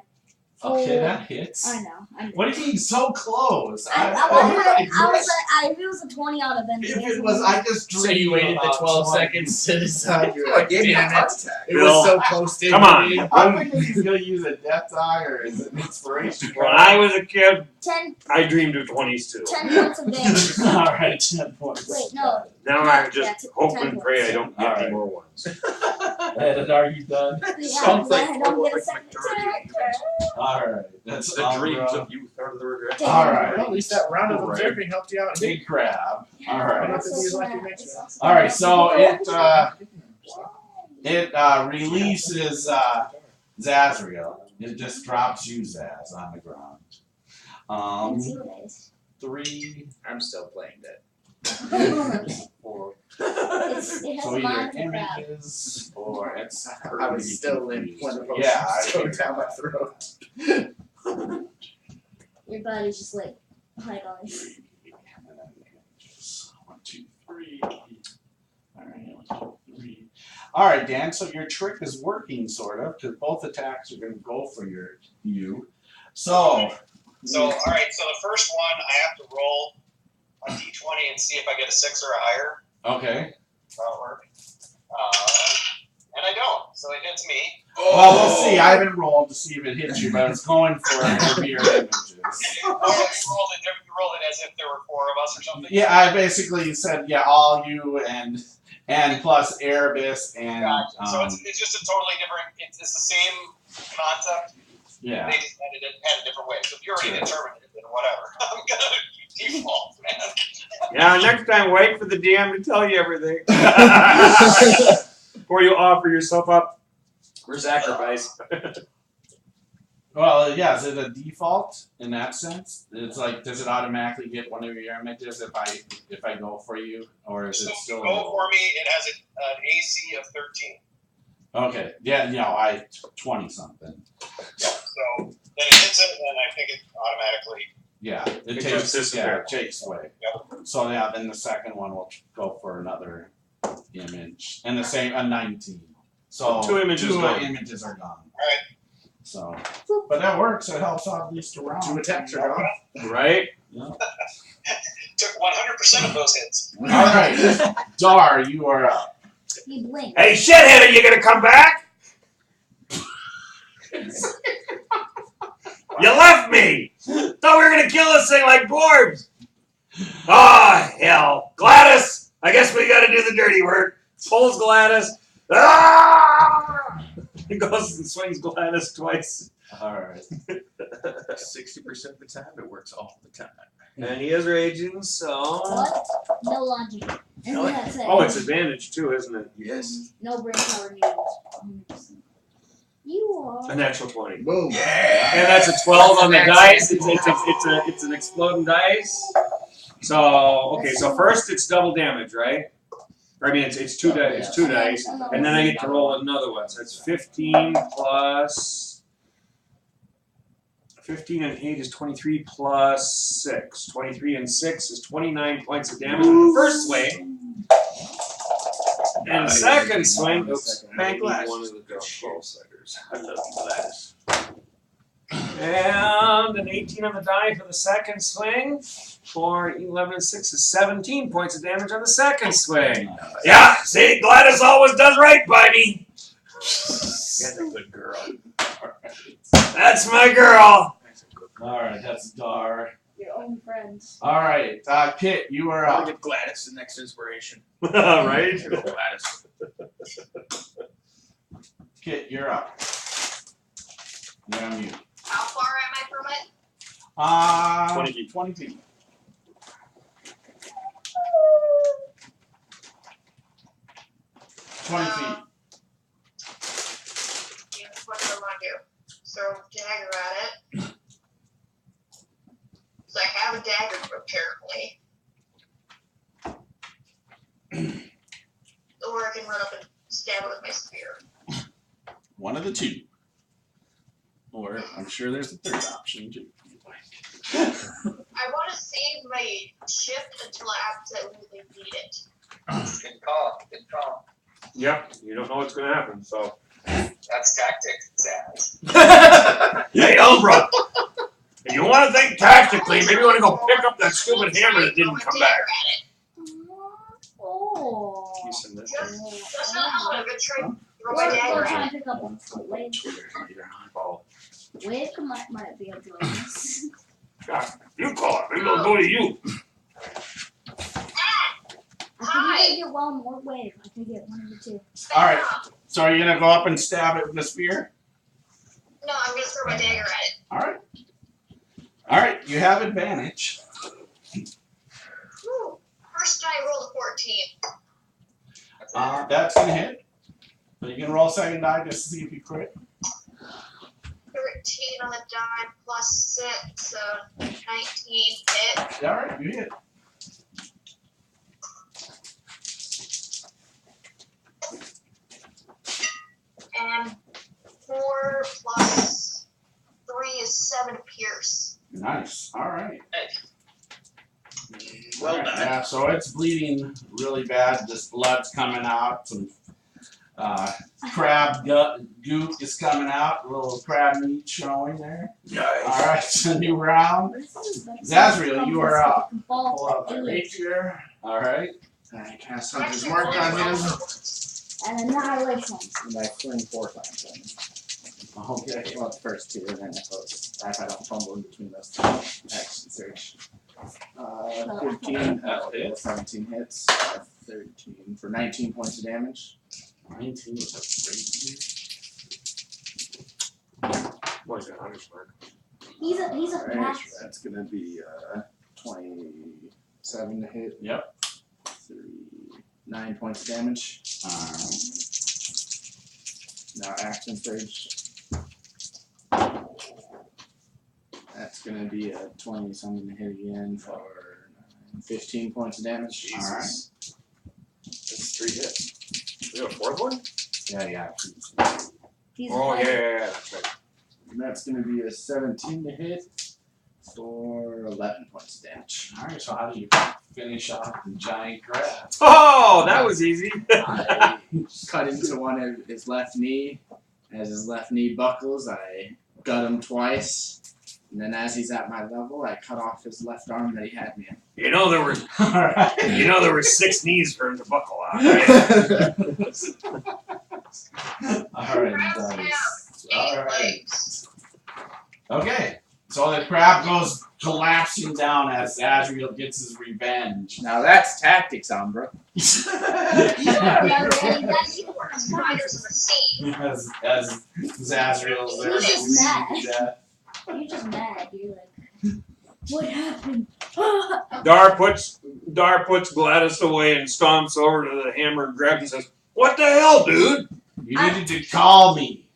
Okay, that hits. I know. I know. What do you mean so close? I was like, if it was a 20 out of If it was, I just So you waited the 12 seconds to decide. You're I like, gave you a damn heart it. attack. It was so close to Come on. me. I'm thinking he's gonna use a death die or is it an inspiration? When I was a kid, 10 I dreamed of 20s too. points of damage. All right, 10 points. Wait, no. Now Yeah, I just yeah, hope 10 and pray I don't get Alright. any more ones. And are you done? Yeah, Sounds like I don't get a like second majority attack. All right, that's The dreams Umbra. of youth are the regret. All right. Well, at least that round of All right. observing helped you out. Big crab. All I'm right. not gonna use lucky next round. All right, so it releases Zazriel. It just drops you, Zaz, on the ground. 3, I'm still playing that. 4. It has So a either mind crab. images or it's. I was still in when the potion Yeah, was going I down my throat. Your body's just like, hide on. 1, 2, 3. All right, 1, 2, 3. All right, Dan. So your trick is working, sort of, because both attacks are going to go for you. So. All right, so the first one, I have to roll a d20 and see if I get a 6 or a higher. Okay. That'll work. And I don't, so it hits me. Well, we'll see. I haven't rolled to see if it hits you, but it's going for heavier images. You rolled it as if there were 4 of us or something? Yeah, I basically said, all you and plus Erebus and. Gotcha. So it's just a totally different, it's the same concept, Yeah. They decided it had a different way. So if you already determined it, then whatever. I'm gonna default, man. Yeah, next time wait for the DM to tell you everything. Before you offer yourself up for sacrifice. Well, yeah, is it a default in that sense? It's like, does it automatically get one of your images if I go for you, or is So it if still? you go for me, it has an AC of 13. Okay, yeah, I 20 something. Yeah. So then it hits it, and I think it automatically. Yeah, it It takes just takes away. Yep. So yeah, then the second one will go for another image, and the same a 19. So Two images gone. images are gone. All right. So, but that works. It helps out at least around. 2 attacks are gone. Right? Yeah. Took 100% of those hits. All right, Dar, you are up. He blinked. Hey, shithead, are you gonna come back? You left me! Thought we were gonna kill this thing like dwarves! Ah, hell. Gladys! I guess we gotta do the dirty work. Pulls Gladys. Ah! He goes and swings Gladys twice. All right. 60% of the time, it works all the time. And he is raging, so. What? No logic. And No. that's it. Oh, it's advantage too, isn't it? Yes. No brain power needed. 100%. You are. A natural 20. Boom. Yeah. And that's a 12 on the That's dice. an It's an exploding dice. So okay, so first it's double damage, right? Or, I mean it's two dice. It's 2 dice, and then I get to roll another one. So it's 15 plus 15 and 8 is 23 plus 6. 23 and 6 is 29 points of damage on the first swing. And second swing, oops, Hey, Glass. one of the Trollsiders. I love you, Glass. And an 18 on the die for the second swing. For 11 and 6 is 17 points of damage on the second swing. Yeah, see, Gladys always does right by me. That's a good girl. That's my girl. All right, that's Dar. Your own friends. All right, Kit, you are I'll up. give Gladys the next inspiration. Right? Good Gladys. Kit, you're up. You're on mute. How far am I from it? 20 feet. 20 feet. What do I want to do? Throw a dagger at it. So I have a dagger, apparently. Or I can run up and stab it with my spear. One of the two. Or I'm sure there's a third option too. I want to save my ship until I absolutely need it. Good call. Good call. Yep, you don't know what's going to happen, so. That's tactic, Zaz. Hey, Umbra! If you want to think tactically, maybe you want to go pick up that stupid hammer that didn't come back. Oh. Just That's not how I'm going to try to throw my dagger at it. Pick up one. Wake might be able to do this. You call it. Maybe I'll go to you. I think you can get one more wave. I can get one of the two. All right. So are you gonna go up and stab it with the spear? No, I'm going to throw my dagger at it. All right. All right. You have advantage. Whew. First die rolled a 14. That's gonna hit. So you can roll second die just to see if you crit. 13 on the die plus 6, so 19 hit. All right. You hit. And 4 plus 3 is 7 pierce. Nice. All right. Well All right, done. yeah, so it's bleeding really bad. This blood's coming out. Some crab goop is coming out. A little crab meat showing there. Nice. All right, so new round. Zazriel, you are up. Pull out the rapier. All right. I cast Hunter's Mark on him. And annihilation. And I fling 4 times on him. Okay. Well, the first 2, and then I close. If I don't fumble in between those 2. Action search. 15, 17 hits. 13 for 19 points of damage. 19 is a great. Boy's got 100 mark. He's a Alright, fast. that's gonna be 27 to hit. Yep. 9 points of damage. Alright. Now action surge. That's gonna be a 20 something to hit again for 15 points of damage. Jesus. That's 3 hits. We have a 4th one? Yeah. He's Oh, a yeah, fighter. that's right. And that's gonna be a 17 to hit for 11 points of damage. Alright, so how do you finish off the giant crab? Oh, that was easy. I cut into one of his left knee. As his left knee buckles, I gut him twice. And then as he's at my level, I cut off his left arm that he had me in. You know there were Alright. 6 knees for him to buckle on, right? Alright, Crabs dice. have 8 Alright. legs. Okay, so the crab goes collapsing down as Azrael gets his revenge. Now that's tactics, Umbra. Spiders in the sea. as Azrael's there He's just bleeding mad. to death. You're just mad. You're like, what happened? Dar puts Gladys away and stomps over to the hammer and grabs and says, "What the hell, dude? You needed to call me.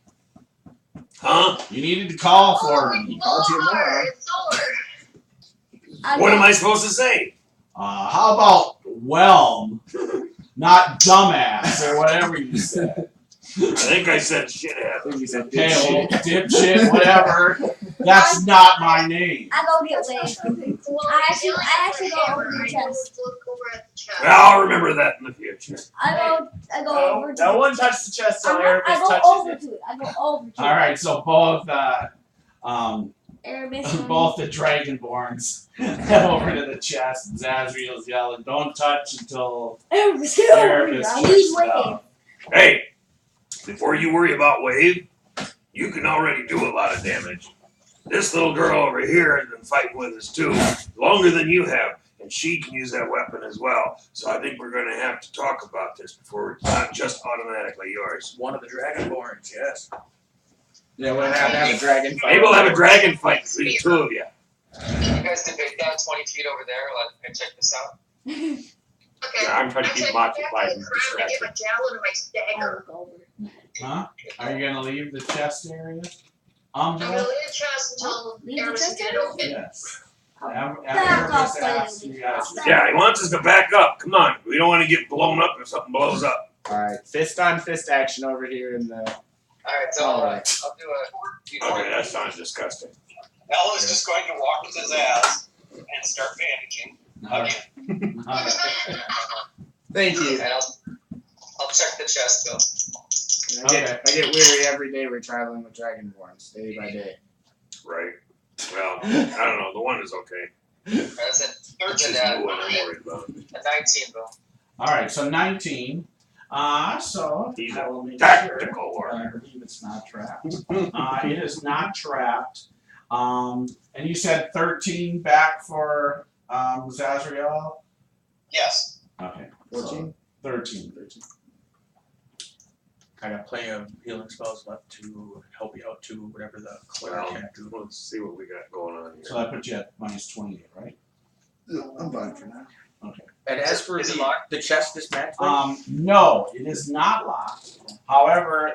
Huh? You needed to call for Oh, me. called you a moron. It's Thor. What am I supposed to say?" How about whelm, not dumbass or whatever you said. I think I said shithead. I think he said Okay, well, dipshit. dipshit, whatever. That's not my name. I go get Wave. Well, I actually go over the chest. Look over at the chest. I'll remember that in the future. I go over to No the one touched the chest I till Erebus go touches over it. to it. I go over to All right, so both Erebus. both the Dragonborns head over to the chest. And Zazriel's yelling, "Don't touch until Erebus, get over here. Erebus I checks need it Wave. out." Hey, before you worry about Wave, you can already do a lot of damage. This little girl over here has been fighting with us too, longer than you have, and she can use that weapon as well. So I think we're going to have to talk about this before it's not just automatically yours. One of the Dragonborns, yes. Yeah, we'll have to have a dragon fight. Maybe we'll have a dragon fight between the 2 of you. Can you guys debate that 20 feet over there while I check this out? Okay. Yeah, I'm trying to keep said them occupied and I'm gonna give a javelin to my I dagger. look over. Huh? Are you gonna leave the chest area? I'm gonna leave the chest until Leave the Erebus chest can get it area? open. Yes. Back off, Asked you guys. Yeah, he wants us to back up. Come on, we don't want to get blown up if something blows up. Alright, fist on fist action over here in the. Alright, so I'll do a. Okay, that sounds disgusting. Ella's just going to walk with his ass and start bandaging again. Thank you. And I'll check the chest though. I get weary every day we're traveling with Dragonborns, day by day. Right. Well, I don't know. The one is okay. That's a It's just the one I'm worried about. 19 though. All right, so 19. So He's I a will make tactical sure warrior. I believe it's not trapped. It is not trapped. And you said 13 back for Zazriel? Yes. Okay. 14? 13. I got plenty of healing spells left to help you out too, whatever the cleric Well, can't do. let's see what we got going on here. So that puts you at minus 28, right? I'm fine for now. And as for Is it locked? the chest dismantling, No, it is not locked. However,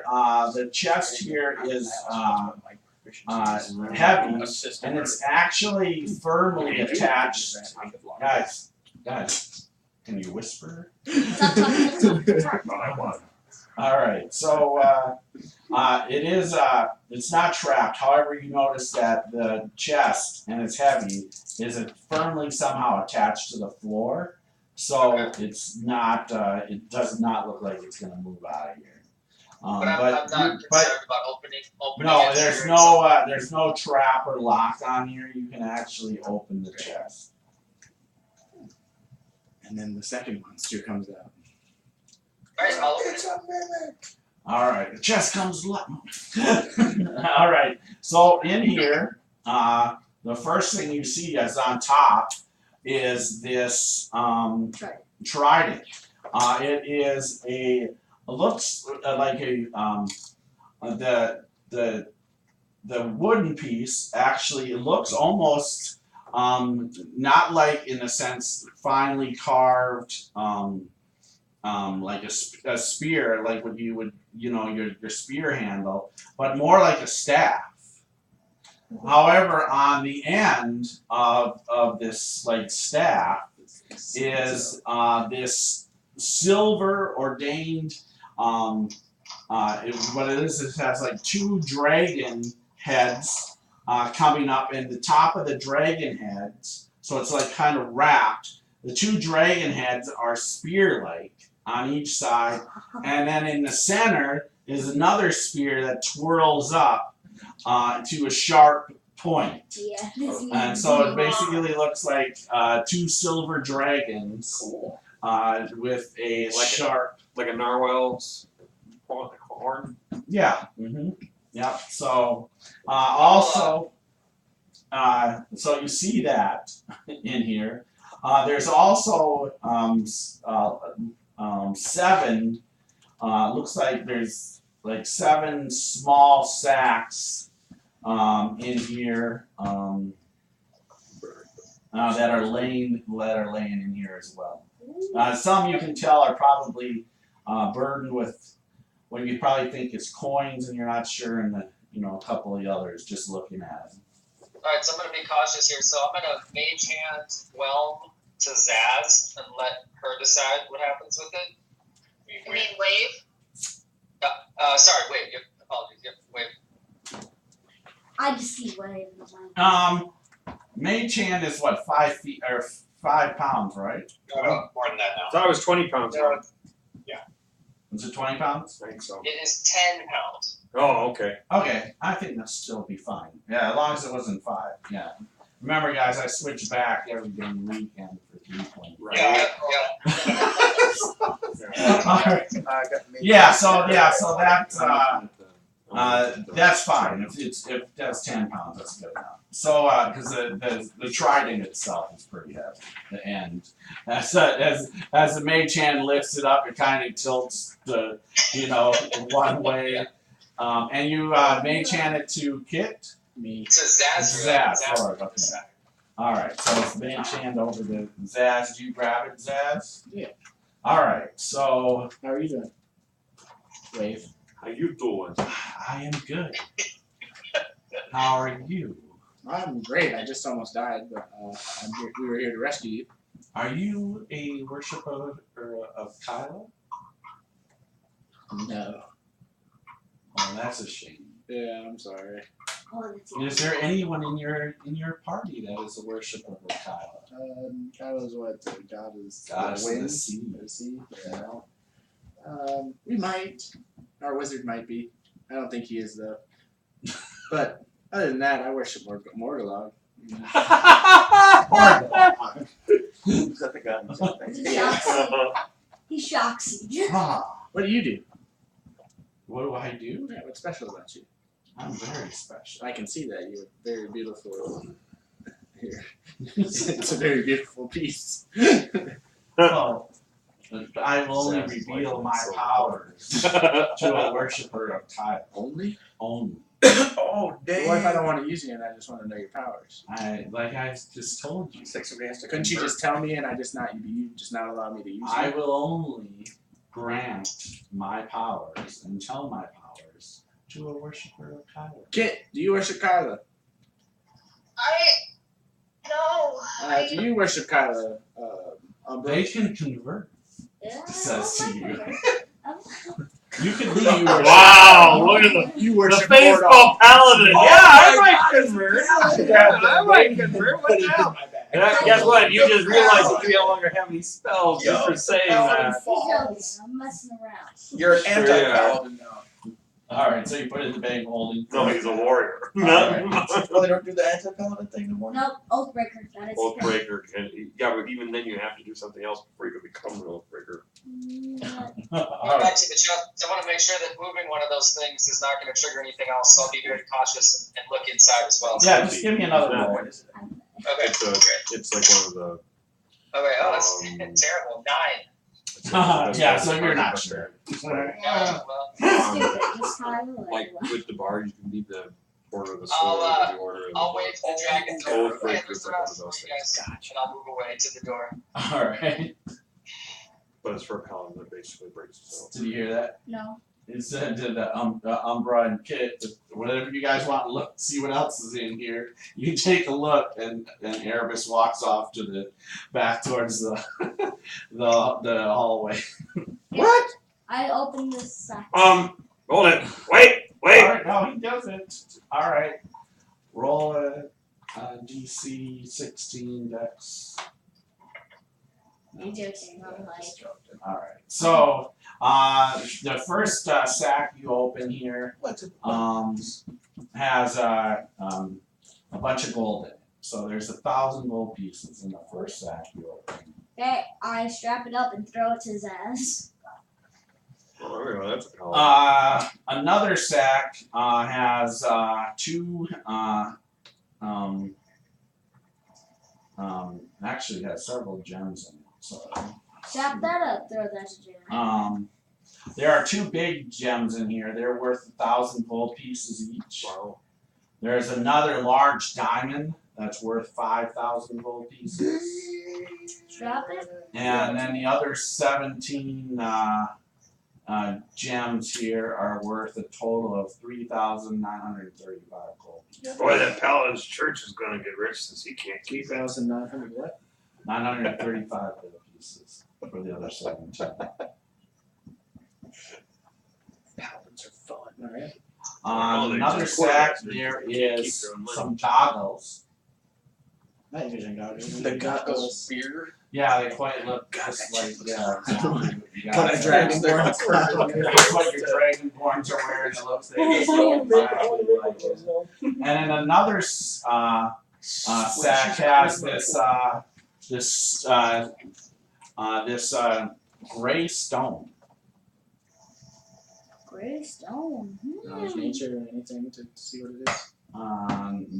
the chest here is heavy, and it's actually firmly attached. Guys, can you whisper? Stop talking. That's all I want. All right, so it is. It's not trapped. However, you notice that the chest, and it's heavy, is firmly somehow attached to the floor. So it's not. It does not look like it's going to move out of here. But I'm not concerned about opening no, it there's here. there's no trap or lock on here. You can actually open the chest. And then the second monster comes out. Alright, I'll open it. All right, the chest comes. All right, so in here, the first thing you see is on top is this trident. It is looks like a wooden piece actually looks almost not like in a sense finely carved like a spear, like what you would your spear handle, but more like a staff. However, on the end of this like staff is this silver ordained. What it is, it has like 2 dragon heads coming up, and the top of the dragon heads, so it's like kind of wrapped. The 2 dragon heads are spear-like on each side, and then in the center is another spear that twirls up to a sharp point. Yeah. And so it basically looks like 2 silver dragons with a sharp. Like a narwhal's horn. Yeah. Yeah. So also, so you see that in here. There's also 7. Looks like there's like 7 small sacks in here that are laying in here as well. Some you can tell are probably burdened with what you probably think is coins, and you're not sure, and a couple of the others just looking at it. Alright, so I'm going to be cautious here. So I'm going to mage hand Whelm to Zaz and let her decide what happens with it. You mean wave? Sorry, wait. Apologies. Yep, wave. I just see wave in the mind. Mage hand is what, 5 feet or 5 pounds, right? No, more than that now. I thought it was 20 pounds. Is it 20 pounds? I think so. It is 10 pounds. Oh, okay. Okay, I think that'll still be fine. Yeah, as long as it wasn't 5. Yeah. Remember, guys, I switch back every day weekend for 3 points. Right. Yeah. So that's fine. If that's 10 pounds, that's good enough. So because the trident itself is pretty heavy. The end, as the mage hand lifts it up, it kind of tilts the one way, and you mage hand it to Kit. Me. To Zaz. Sorry about that. All right, so it's mage hand over to Zaz. Do you grab it, Zaz? Yeah. All right. So how are you doing? Wave. How you doing? I am good. How are you? I'm great. I just almost died, but we were here to rescue you. Are you a worshiper of Kylo? No. Oh, that's a shame. Yeah, I'm sorry. Is there anyone in your party that is a worshiper of Kylo? Kylo's what? The god is Goddess the of wind. the sea. The sea. Yeah. We might. Our wizard might be. I don't think he is though. But other than that, I worship Morgulog. Is that the god? He shocks you. What do you do? What do I do? Yeah, what's special about you? I'm very special. I can see that you're very beautiful. Here, it's a very beautiful piece. Well, I will only reveal my powers to a worshiper of Kylo. Only? Only. Oh, dang. What if I don't want to use you and I just want to know your powers? I just told you. Couldn't you just tell me and you just not allow me to use you? I will only grant my powers and tell my powers to a worshiper of Kylo. Kit, do you worship Kylo? No. Do you worship Kylo? They can convert. Yeah, Says to you. You can leave. Wow! Look at the faithful paladin. Yeah, I might convert. I might convert. What the hell? Guess what? You just realized that you no longer have any spells just for saying that. I'm messing around. You're an anti-paladin now. All right, so you put it in the bag holding. No, he's a warrior. Right. Oh, they don't do the anti-paladin thing no more? Nope, Oathbreaker. That is Oathbreaker. Yeah, but even then you have to do something else before you can become an Oathbreaker. Back to the chest. I want to make sure that moving one of those things is not going to trigger anything else, so I'll be very cautious and look inside as well. Yeah, just give me another roll. Okay. It's like one of the. Okay, oh, that's terrible. 9. Yeah, so you're not sure. Yeah, well, stupid. Just Kylo. Like with the bar, you can leave the Order the sword, the order. I'll wait for the dragon to Cold go. break Yeah, is there's the like one of rest of those you things. guys, and I'll move away to the door. All right. But it's for a paladin that basically breaks itself. Did you hear that? No. It said to the Umbra and Kit, whatever you guys want to look, see what else is in here. You take a look, and Erebus walks off to the back towards the the hallway. What? I opened this sack. Hold it. Wait. All right, no, he doesn't. All right, roll a DC 16 Dex. You joking? I'm like, All right, so the first sack you open here has a bunch of gold in it. So there's 1,000 gold pieces in the first sack you open. okay, I strap it up and throw it to his ass. Oh, there we go. That's a paladin. Another sack has two. Actually, has several gems in it. So. Strap that up, throw that to Jeremy. There are two big gems in here. They're worth 1,000 gold pieces each. Wow. There's another large diamond that's worth 5,000 gold pieces. Strap it. And then the other 17 gems here are worth a total of 3,935 gold pieces. Boy, that paladin's church is gonna get rich since he can't keep it. 3,900 what? 935 gold pieces for the other 17. Paladins are fun. Alright. Oh, they Another just sack, quarterbacks, there they can't keep is their own money. some goggles. Night vision goggles. The goggles beer. Yeah, they quite look just like, yeah. You Put a dragonborn. That's what your dragonborns are wearing. It looks like and then another sack has this gray stone. Gray stone. Knowledge, nature, or anything to see what it is.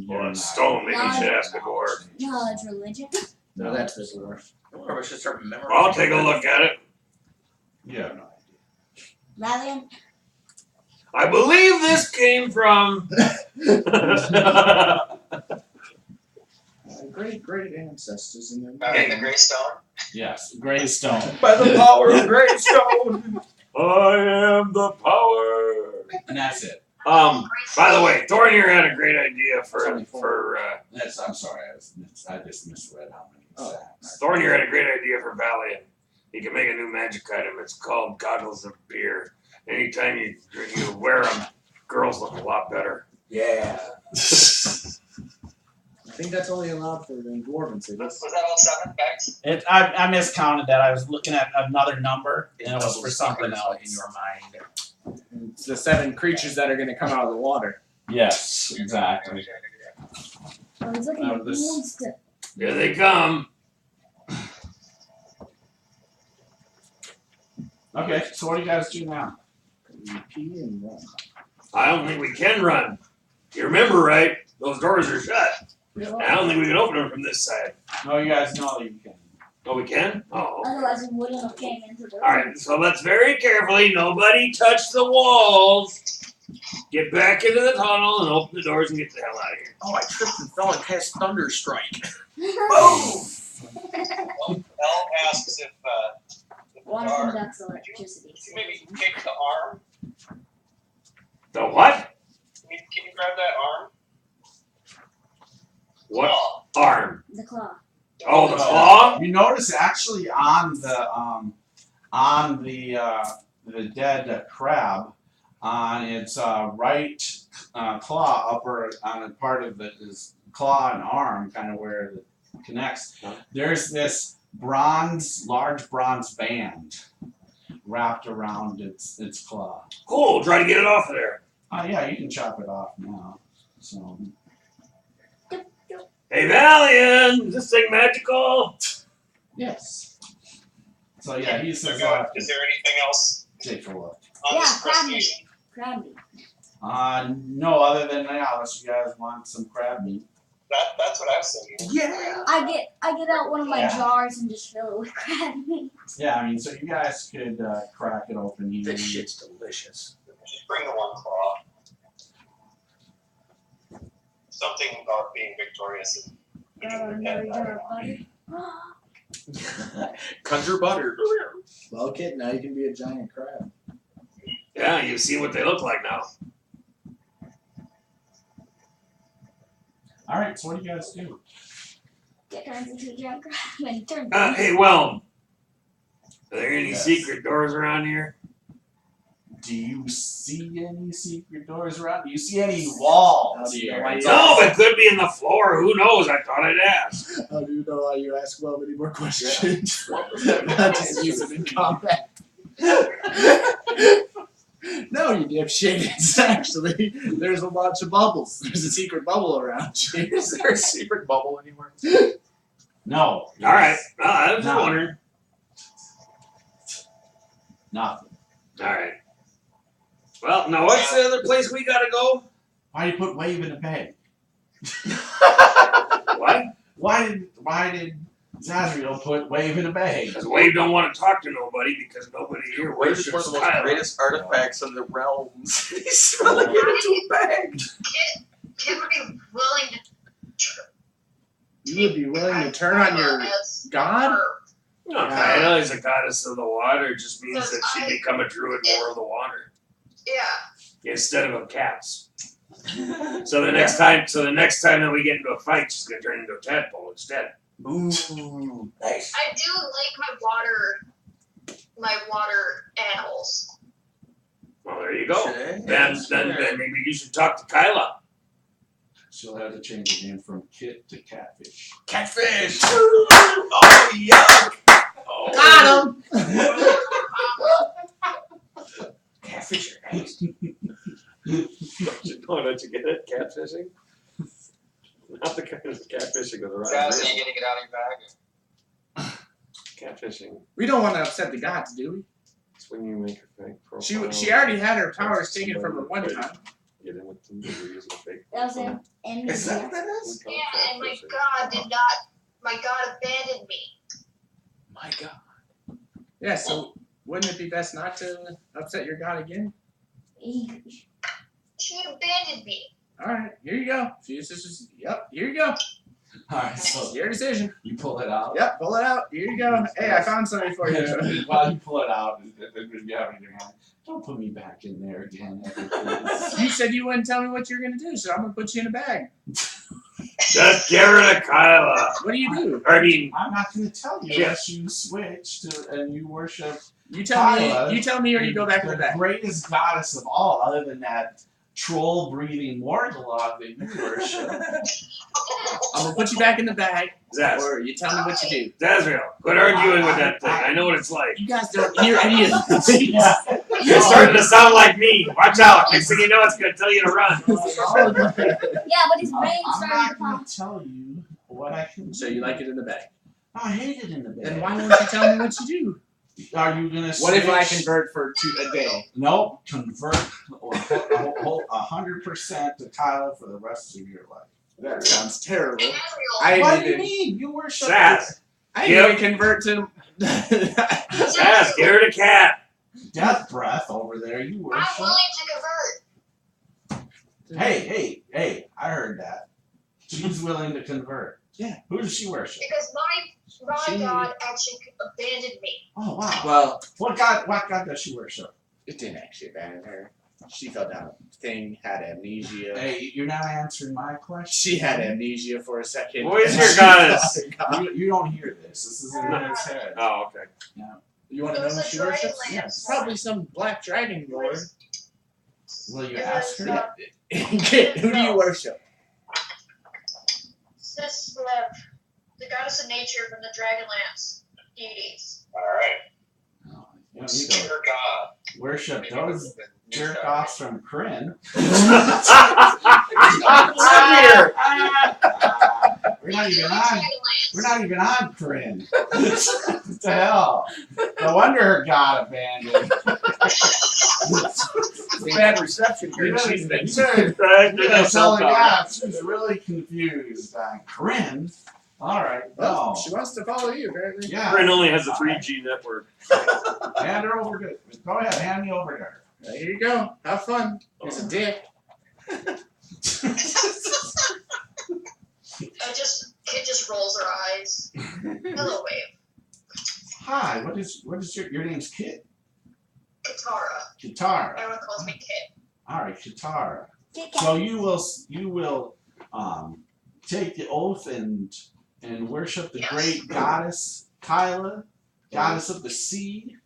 Well, it's stone. Maybe you should ask a dwarf. Knowledge, religion. No, that's the dwarf. I wonder if I should start memorizing. I'll take a look at it. Yeah, no Valiant. I believe this came from. Great ancestors in there. In the gray stone. Yes, gray stone. By the power of Greystone. I am the power. And that's it. By the way, Thorn here had a great idea for That's. I'm sorry, I just misread how many sacks. Thorn here had a great idea for Valiant. He can make a new magic item. It's called Goggles of Beer. Anytime you wear them, girls look a lot better. Yeah. I think that's only allowed for the dwarven cities. Was that all 7 bags? I miscounted that. I was looking at another number, and it was for something else. in your mind. It's the 7 creatures that are going to come out of the water. Yes, exactly. I was looking at the this- monster. Here they come. Okay, so what do you guys do now? You pee and run. I don't think we can run. You remember, right? Those doors are shut. I don't think we can open them from this side. No, you guys know that you can. Oh, we can? Oh. Otherwise, we wouldn't have came into the room. Alright, so let's very carefully, nobody touch the walls. Get back into the tunnel and open the doors and get the hell out of here. Oh, I tripped and fell and cast Thunder Strike. Boom! Well, Elle asks if Water the arm, conducts electricity. can you maybe take the arm? The what? Can you grab that arm? What Claw. arm? The claw. Oh, the claw? You notice actually on the dead crab, on its right claw, upper on a part of it is claw and arm, kind of where it connects. There's this large bronze band wrapped around its claw. Cool, try to get it off of there. Yeah, you can chop it off now. So. Hey, Valiant! Is this thing magical? Yes. So yeah, he says, Is there anything else take a look. on Yeah, this crab meat. presentation? Crab meat. No, other than that, unless you guys want some crab meat. That's what I was thinking. Yeah. I get out one of my Yeah. jars and just fill it with crab meat. Yeah, I mean, so you guys could crack it open here. This shit's delicious. Just bring the one claw. something about being victorious and Got another jar of butter. Conjure butter. Well, kid, now you can be a giant crab. Yeah, you see what they look like now. All right, so what do you guys do? Get turns into a giant crab and turns. Hey, well, are there any Yes. secret doors around here? Do you see any secret doors around? Do you see any walls How do you know here? why you No, it could be in the floor. Who knows? I thought I'd ask. How do you know why you ask well many more questions? Not just use them in combat. No, you dipshit. It's actually, there's a bunch of bubbles. There's a secret bubble around you. Is there a secret bubble anywhere? No. All right. Well, I was just No. wondering. Nothing. All right. Well, now what's the other place we gotta go? Why do you put Wave in a bag? What? Why did Zazriel put Wave in a bag? Because Wave don't want to talk to nobody because nobody here Wave is one of worships the most Kyla. greatest artifacts in the realms. He's throwing it into a bag. Kid would be willing to. You would be willing to turn on your as god? her. No, Kyla is a goddess of the water. It just means that she become a druid more of the water Yeah. instead of a cats. So the next time that we get into a fight, she's gonna turn into a tadpole instead. Ooh, nice. I do like my water animals. Well, there you go. Okay. Then maybe you should talk to Kyla. She'll have to change her name from Kit to Catfish. Catfish. Oh, yuck. Oh. Got him! Catfish are nice. Don't you get it? Catfishing? Not the kind of catfishing of the right. Guys, are you getting it out of your bag? Catfishing. We don't want to upset the gods, do we? It's when you make a fake profile. She already had her powers taken from her one time. Get in with them. You're using a fake That was profile. in Is that India. what that is? We call it Yeah, and catfishing. my god abandoned me. My God. Yeah, so wouldn't it be best not to upset your god again? She abandoned me. Alright, here you go. Yep, here you go. Alright, so It's your decision. you pull it out. Yep, pull it out. Here you go. Hey, I found something for you. While you pull it out, you have it in your hand. Don't put me back in there again. You said you wouldn't tell me what you're gonna do, so I'm gonna put you in a bag. Just get rid of Kyla. What do you do? I mean, I'm not going to tell you Yeah. unless you switch to and you worship You tell Kyla, me. You tell me, or you go back in the bag. greatest goddess of all, other than that troll-breathing Morgulok that you worship. I'm gonna put you back in the bag, Zaz. or you tell me what you do. Zazriel, quit arguing with that thing. I know what it's like. You guys don't hear any of this. Yeah. You're starting to sound like me. Watch out. Next thing you know, it's going to tell you to run. Yeah, but his brain's I'm starting not to going pump. to tell you what I can do. So you like it in the bag? I hate it in the bed. Then why won't you tell me what you do? Are you going to What if I switch? convert for a day? Nope. Convert 100% to Kyla for the rest of your life. That sounds terrible. Azriel, I What didn't do you even. mean? You worship Zaz. I didn't even convert to. Zaz, get rid of cat. Death breath over there. You I'm worship. willing to convert. Hey! I heard that. She's willing to convert. Yeah. Who does she worship? Because my She- god actually abandoned me. Oh wow. Well, What god does she worship? it didn't actually abandon her. She fell down a thing, had amnesia. Hey, you're not answering my question. She had amnesia for a second. Where's your She goddess? thought her god- You don't hear this. This is in his head. Oh, okay. You want to It know was who a she dragon worships? land. Yes. Probably some black dragon lord. Will you It ask was, her? Kid, who do you worship? Sislev, the goddess of nature from the Dragonlance deities. Alright. No, you don't Who's need to your god? worship those jerk offs from Kryn. Here. We're not The even on. Dragonlance. We're not even on Kryn. What the hell? No wonder her god abandoned. Bad reception here. You better- She's been. you better- you better tell her, yeah, she's really confused. Kryn? Alright, Well, no. she wants to follow you, apparently. Yeah. Kryn only has a 3G network. Hand her over to. Go ahead, hand me over to her. Here you go. Have fun. Here's a dick. Kid just rolls her eyes. Hello, wave. Hi, what is your name's Kit? Katara. Katara. Everyone calls me Kid. Alright, Katara. Kit So Kat. you will take the oath and worship the Yes. great goddess Kyla, goddess of the sea,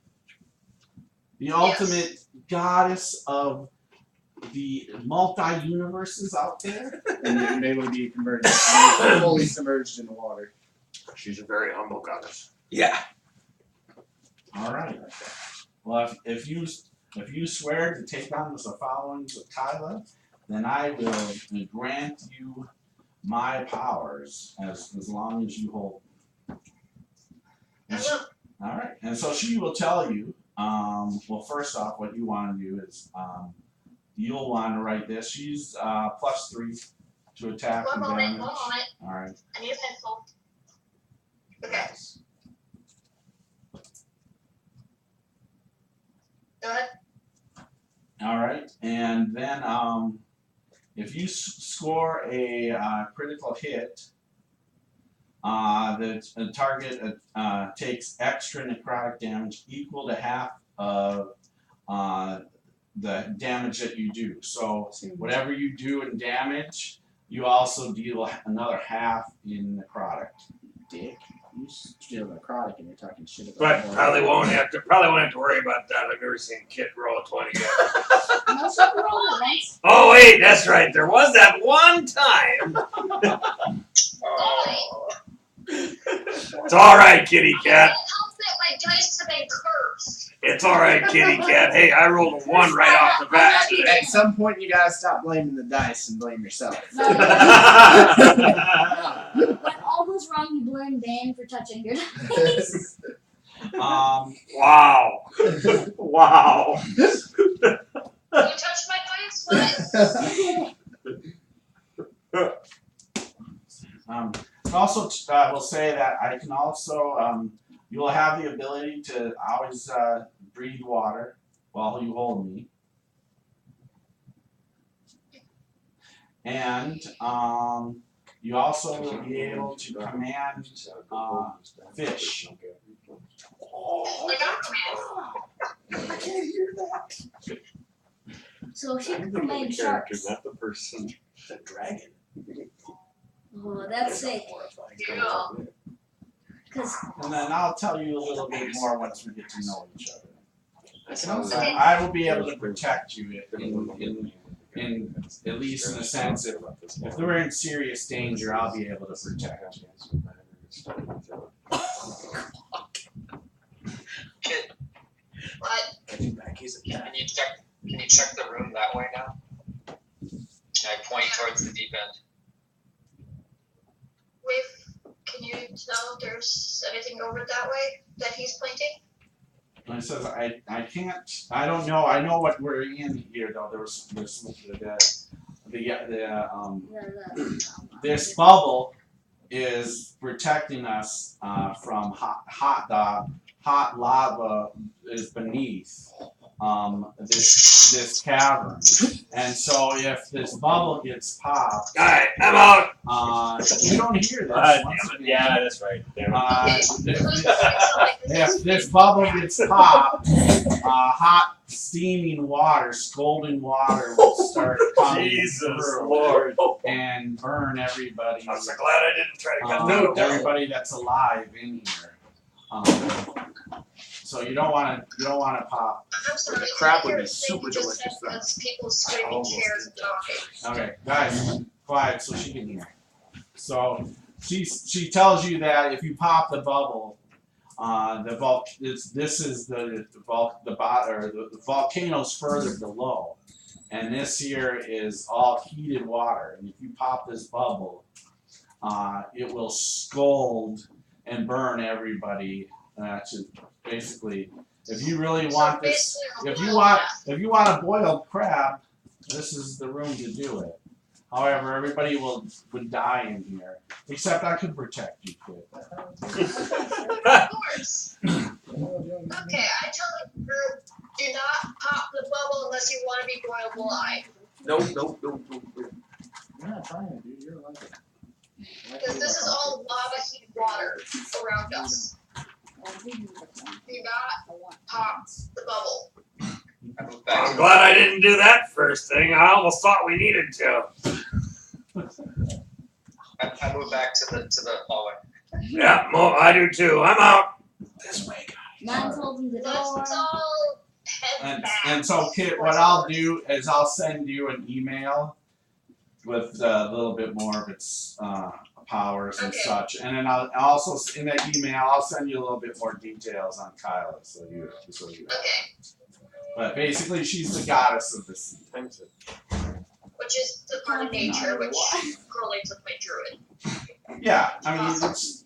the ultimate goddess of the multi-universes out there. And able to be converted, fully submerged in the water. She's a very humble goddess. Yeah. All right. Well, if you swear to take on the followings of Kyla, then I will grant you my powers as long as you hold. And she, all right. And so she will tell you. Well, first off, what you want to do is you'll want to write this. She's +3 to attack and damage. One moment. All right. I need a pencil. Okay. Go ahead. All right, and then if you score a critical hit, the target takes extra necrotic damage equal to half of the damage that you do. So whatever you do in damage, you also deal another half in necrotic. Dick. You steal necrotic and you're talking shit about But probably won't have to worry about that. I've never seen Kit roll a 20 yet. No, so we're all nice. Oh wait, that's right. There was that one time. Oh. It's all right, kitty cat. Help that my dice have been cursed. It's all right, kitty cat. Hey, I rolled a 1 right off the bat today. At some point, you gotta stop blaming the dice and blame yourself. When all goes wrong, you blame Dan for touching your dice. Wow. Wow. You touched my dice? What? Also, will say that I can also you will have the ability to always breathe water while you hold me, and you also will be able to command fish. Like Aquaman. I can't hear that. So she can command sharks. Not the person. The dragon. Oh, that's sick. Yeah. And then I'll tell you a little bit more once we get to know each other. I can also I will be able to protect you in at least in a sense if we're in serious danger, I'll be able to protect you. Kid, What? can you check the room that way now? And I point towards the deep end. Wave, can you tell if there's anything over that way that he's pointing? And it says I can't. I don't know. I know what we're in here though. There's this bubble is protecting us from hot lava is beneath this cavern, and so if this bubble gets popped, Alright, I'm out. you don't hear this. Yeah, that's right. If this bubble gets popped, hot steaming water, scalding water will start coming Jesus through Lord. and burn everybody. I'm so glad I didn't try to cut through. Everybody that's alive in here. So you don't want to pop. I'm sorry. The crab would be Everything super you just delicious, said was people screaming chairs and talking. Okay, guys, quiet so she can hear. So she tells you that if you pop the bubble, the volcano's further below, and this here is all heated water. And if you pop this bubble, it will scald and burn everybody. Basically, if you really want this, if you want a boiled crab, this is the room to do it. However, everybody would die in here, except I could protect you, kid. Of course. Okay, I tell the group, do not pop the bubble unless you want to be boiled alive. No. You're not trying to, dude. You're like it. Because this is all lava heated water around us. Do not pop the bubble. I'm glad I didn't do that first thing. I almost thought we needed to. I moved back to the hallway. Yeah, I do too. I'm out. This way, guys. Mine's holding the door. Let's all head back. And so, Kit, what I'll do is I'll send you an email with a little bit more of its powers and such, and then I'll also in that email I'll send you a little bit more details on Kyla, so you. Okay. But basically, she's the goddess of the sea. Which is the part of nature which correlates with my druid. Yeah, I mean it's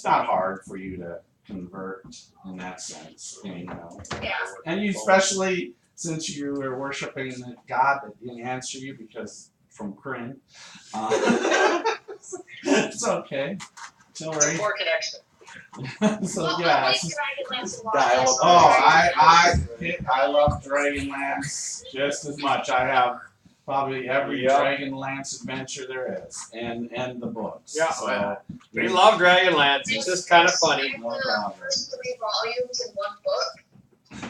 not hard for you to convert in that sense, you know. Yeah. And you especially since you were worshiping the god that didn't answer you because from Kryn. It's okay. Don't worry. Poor connection. So Well, yeah. like Dragonlance a lot. Dial-up. I love Dragonlance just as much. I have probably every Dragonlance adventure there is, and the books. Yeah. So, We love Dragonlance. It's just kind of funny. I have the first 3 volumes in one book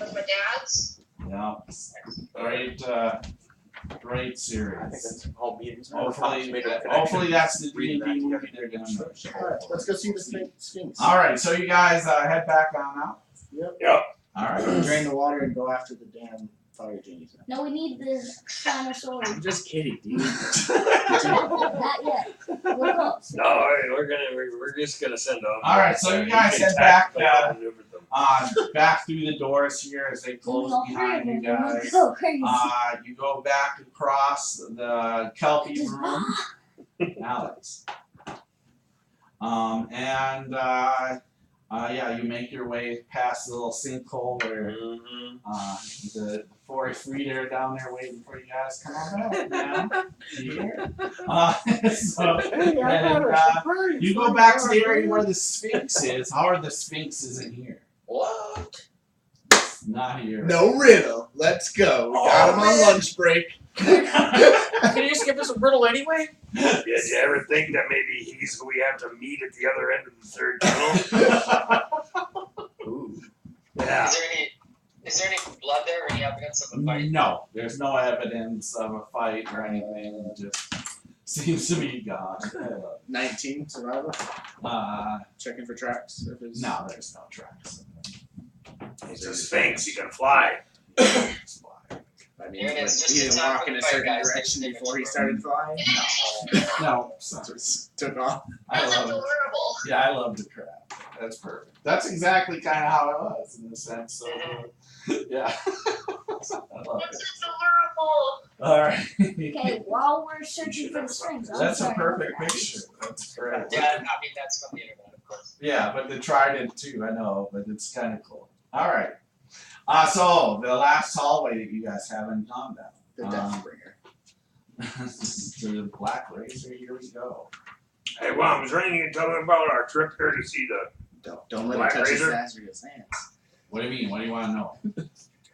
with my dad's. Yeah. Great series. I think that's all meetings. Hopefully that's the D&D movie they're gonna make. Alright, let's go see the Sphinx. All right, so you guys head back on out. Yep. All right. Drain the water and go after the damn fire genies. No, we need the shiner sword. I'm just kidding, dude. Not yet. We're close. No, we're just gonna send them. All right, so you guys head back. Back through the doors here as they close behind you guys. Go crazy. You go back across the Kelpie room, Alex. You make your way past the little sinkhole where the forest reader down there waiting for you guys. Come on back now. Here. You go back to the area where the Sphinx is. How are the Sphinxes in here? What? Not here. No riddle. Let's go. We got him on lunch break. Can you just give us a riddle anyway? Did you ever think that maybe he's who we have to meet at the other end of the third tunnel? Ooh. Yeah. Is there any blood there or any evidence of a fight? No, there's no evidence of a fight or anything. It just seems to be gone. 19 survival. Checking for tracks. If it's... No, there's no tracks. It's a Sphinx. You can fly. I mean, Here it is, just he in didn't time walk for in the a fight, certain guys. direction before he started flying. No, So it took off. I That's love it. adorable. Yeah, I love the crab. That's perfect. That's exactly kind of how it was in the sense. So, yeah. I love it. That's adorable. All right. Okay, while we're searching for the strings, I'm That's a sorry. perfect picture. That's great. Yeah, I mean that's from the internet, of course. Yeah, but the trident too, I know, but it's kind of cool. All right. So the last hallway that you guys haven't gone down. The Deathbringer. This is the Black Razor. Here we go. Hey, well, was there anything you tell me about our trip here to see the? Don't let him Black touch his Razor? Azrael's hands. What do you mean? What do you want to know?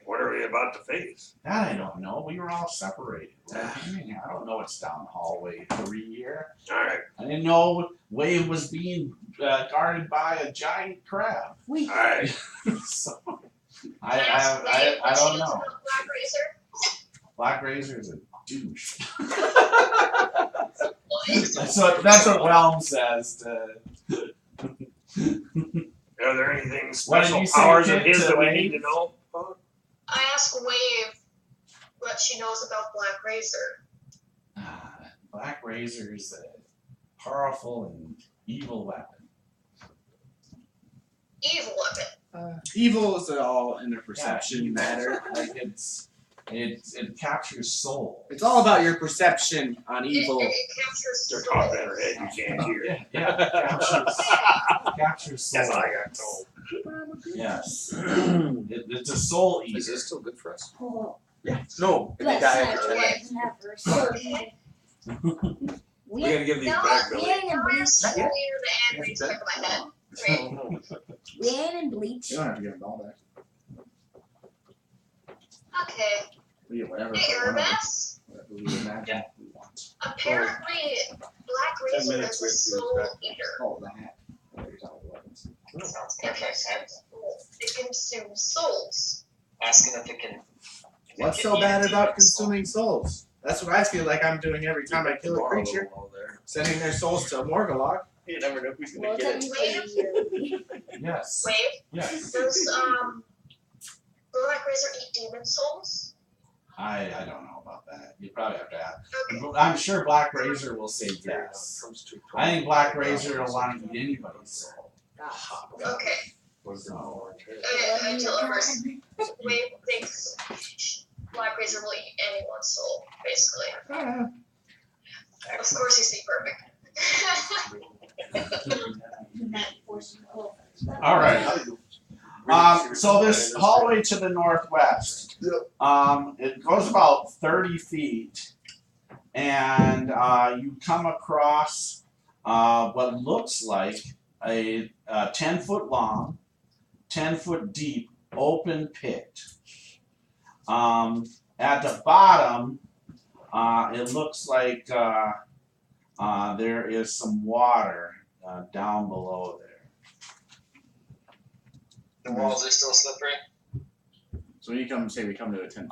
What are we about to face? That I don't know. We were all separated. What do you mean? I don't know what's down hallway 3 here. All right. I didn't know Wave was being guarded by a giant crab. We All right. So I don't know. Black Razor. Black Razor is a douche. That's what Whelm says. Are there anything What did special you say, powers of Kit, his to that we Wave? need to know about? I asked Wave what she knows about Black Razor. Black Razor is a powerful and evil weapon. Evil weapon. Evil is all in their perception matter. Like it captures soul. It's all about your perception on evil. It captures They're soul. talking in her head. You can't hear. Yeah, captures soul. That's all I got told. Yes, it's a soul eater. Is this still good for us? oh, No. If they bless die that after 10 minutes. never. So, We gotta give these No, back, we Billy. ain't in Now I have bleach. soul eater the animated stuck in my head. Right. We ain't in bleach. You don't have to give them all back. Okay. We get whatever. Hey, we want. Erebus. Whatever we imagine we want. Apparently, Black 10 Razor minutes is a with you, soul back. eater. Oh, the hat. There's all the weapons. Sounds Okay, perfect. it consumes souls. Asking if it can. What's so bad about consuming souls? That's what I feel like I'm doing every time I kill a creature. Sending their souls to a Morgulok. You never know who's Well, technically, Yes. Wave, Yes. does Black Razor eat demon souls? I don't know about that. You probably have to ask. Okay. I'm sure Black Razor will say yes. I think Black Razor will want to eat anybody's soul. Okay. So, I tell her first. Wave thinks Black Razor will eat anyone's soul, basically. Of course, he's the perfect. all right. So this hallway to the northwest, it goes about 30 feet, and you come across what looks like a 10-foot long, 10-foot deep open pit. At the bottom, it looks like there is some water down below there. The walls are still slippery. So when you come say we come to a 10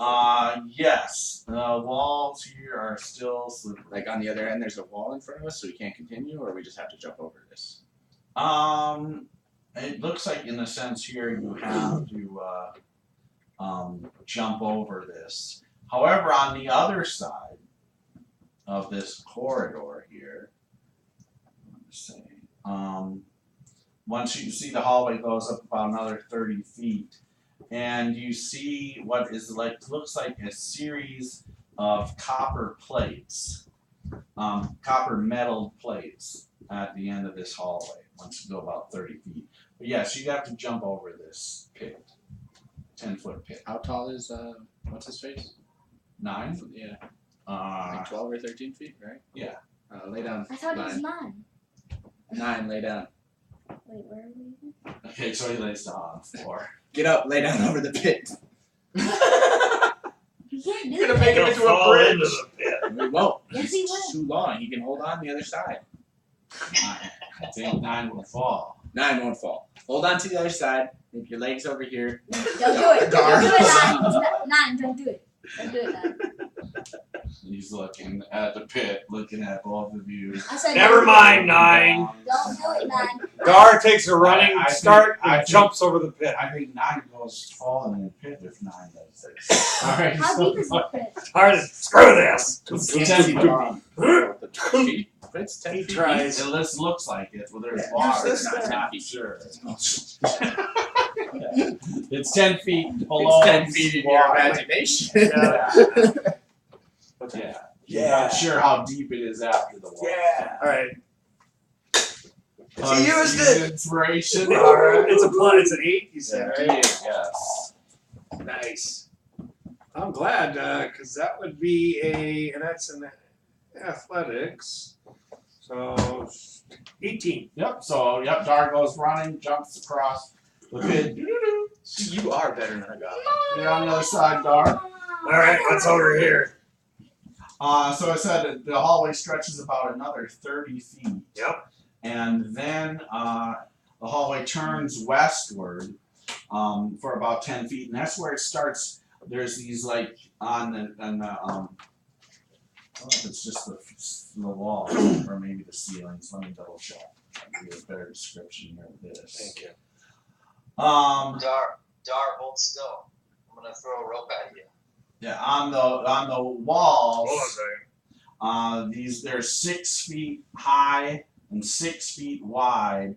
Yes, the walls here are still slippery. like on the other end there's a wall in front of us so we can't continue, or we just have to jump over this? It looks like in a sense here you have to jump over this. However, on the other side of this corridor here, let's see, once you see the hallway goes up about another 30 feet, and you see what is looks like a series of copper plates, copper metal plates at the end of this hallway. Once you go about 30 feet, but yes, you have to jump over this pit, 10-foot pit. How tall is what's his face? 9? Yeah. Uh, Like 12 or 13 feet, right? Yeah. Lay down. I thought it was 9. 9. 9, lay down. Wait, where are we? okay, so he lays down on the floor. Get up, lay down over the pit. You can't do You're gonna that. make it into a bridge. We won't. Yes, he will. It's too long. He can hold on the other side. 9. I think 9 will fall. 9 won't fall. Hold on to the other side. Make your legs over here. Don't do it. Don't do it, 9. 9, don't do it. Don't do it, 9. He's looking at the pit, looking at both of you. I said Never don't do mind, it. 9. Don't do it, 9. Gar takes a running I think- start I and think- jumps over the pit. I think 9 goes falling in the pit if 9 does this. All right, How so deep is the pit? Alright, screw this. Can't Ten see the feet. bottom. It's 10 feet. it just looks like it. Well, there's Yeah, water. use this I'm then. not sure. It's 10 feet below. It's 10 feet in your water. imagination. Yeah. Yeah. Not sure how deep it is after the water. Yeah. Alright. He used it. Inspiration. Alright. It's an 8, you said, right? Yes. Nice. I'm glad, because that would be and that's an athletics. So, 18. Yep. So Dar goes running, jumps across the pit. You are better than a god. You're on the other side, Dar. Alright, what's over here? So I said the hallway stretches about another 30 feet. Yep. And then the hallway turns westward for about 10 feet, and that's where it starts. There's these like on the I don't know if it's just the wall or maybe the ceilings. Let me double check. I'll give you a better description here of this. Thank you. Dar, hold still. I'm gonna throw a rope at you. Yeah, on the walls. Hold on a second. They're 6 feet high and 6 feet wide.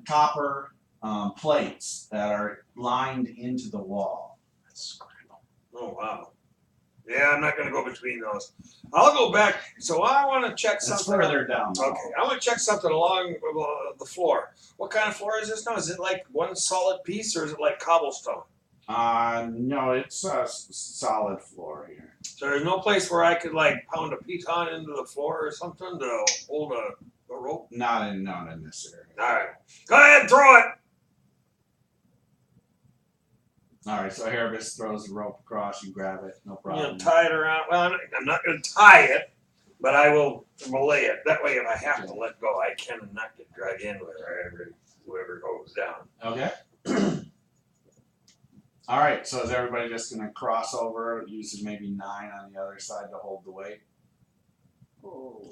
Copper plates that are lined into the wall. Oh, wow. Yeah, I'm not going to go between those. I'll go back. So I want to check It's something. further down. the Okay, I want to check something along the floor. What kind of floor is this now? Is it like one solid piece or is it like cobblestone? No, it's a solid floor here. So there's no place where I could like pound a piton into the floor or something to hold a rope? Not in this area. All right. Go ahead, throw it. All right, so Harabus throws the rope across. You grab it, no I'm problem. going to tie it around. Well, I'm not going to tie it. But I will lay it. That way, if I have to let go, I can not get dragged in with whoever goes down. Okay. All right. So is everybody just gonna cross over, using maybe 9 on the other side to hold the weight? Oh.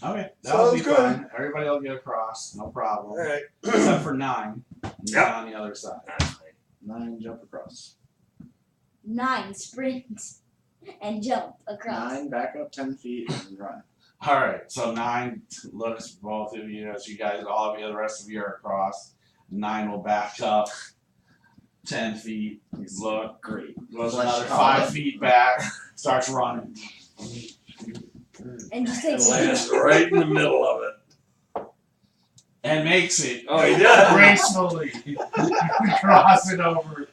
Okay, that'll be Sounds good. fine. Everybody will get across, no problem. All right. Except for 9. He's Yep. on the other side. 9 jump across. 9 sprint and jump across. 9 back up 10 feet and run. All right, so 9 looks both of you as you guys, all of you, the rest of you are across. 9 will back up 10 feet. Look, Great. goes another 5 feet back, starts running. And just takes Lands right in the middle of it. And makes it. Oh, he does. Gracefully. Cross it over.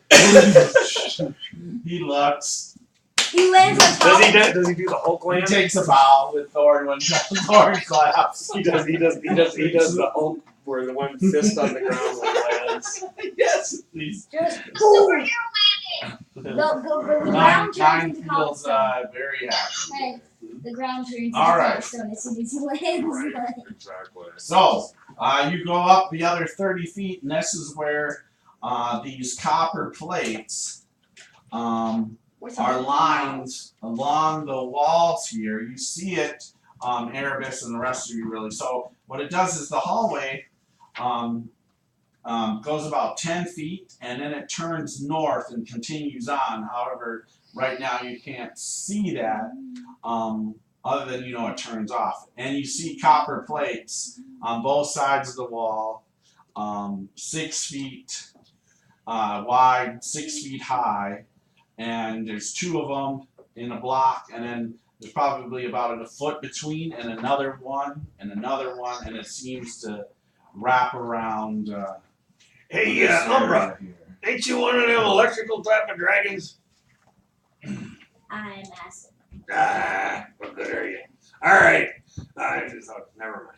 He looks. He lands on top. Does he do the Hulk He land? takes a bow with Thorn when Thorn claps. He does the Hulk where the one fist on the ground when he lands. Yes, please. Just Superhero landing! the ground Nine turns into feels cobblestone. very happy. Hey, the ground turns into All right. cobblestone as soon as he lands. Exactly. So, you go up the other 30 feet, and this is where these copper plates are lined along the walls here. You see it, Erebus and the rest of you really. So what it does is the hallway goes about 10 feet, and then it turns north and continues on. However, right now you can't see that, other than you know it turns off. And you see copper plates on both sides of the wall, 6 feet wide, 6 feet high, and there's 2 of them in a block, and then there's probably about a foot between, and another one, and it seems to wrap around. Hey, this Umbra, area here. ain't you one of them electrical type of dragons? I'm acid. Ah, what good are you? All right. I just thought, never mind.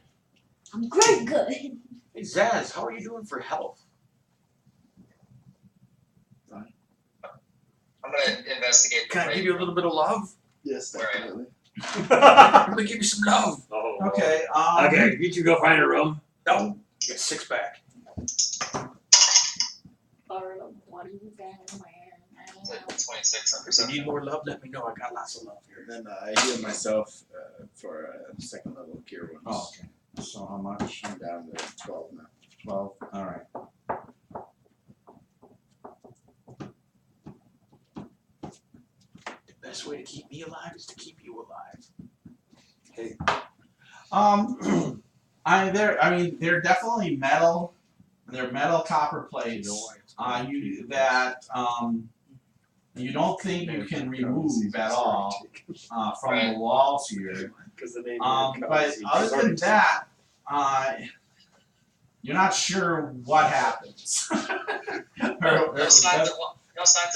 I'm great good. Hey, Zaz, how are you doing for health? I'm gonna investigate. the Can I plate. give you a little bit of love? Yes, Where I am. definitely. I'm gonna give you some love. Oh, Okay. Okay, you two go find a room. No, you got 6 back. It's like 26 on If you perception. need more love, let me know. I got lots of love here. And then I heal myself for a second level cure wounds. Oh, okay. So how much? I'm down to 12 now. 12. All right. The best way to keep me alive is to keep you alive. They're definitely metal. They're metal copper plates. You don't think you can remove at all from the walls here. But other than that, you're not sure what happens. No signs of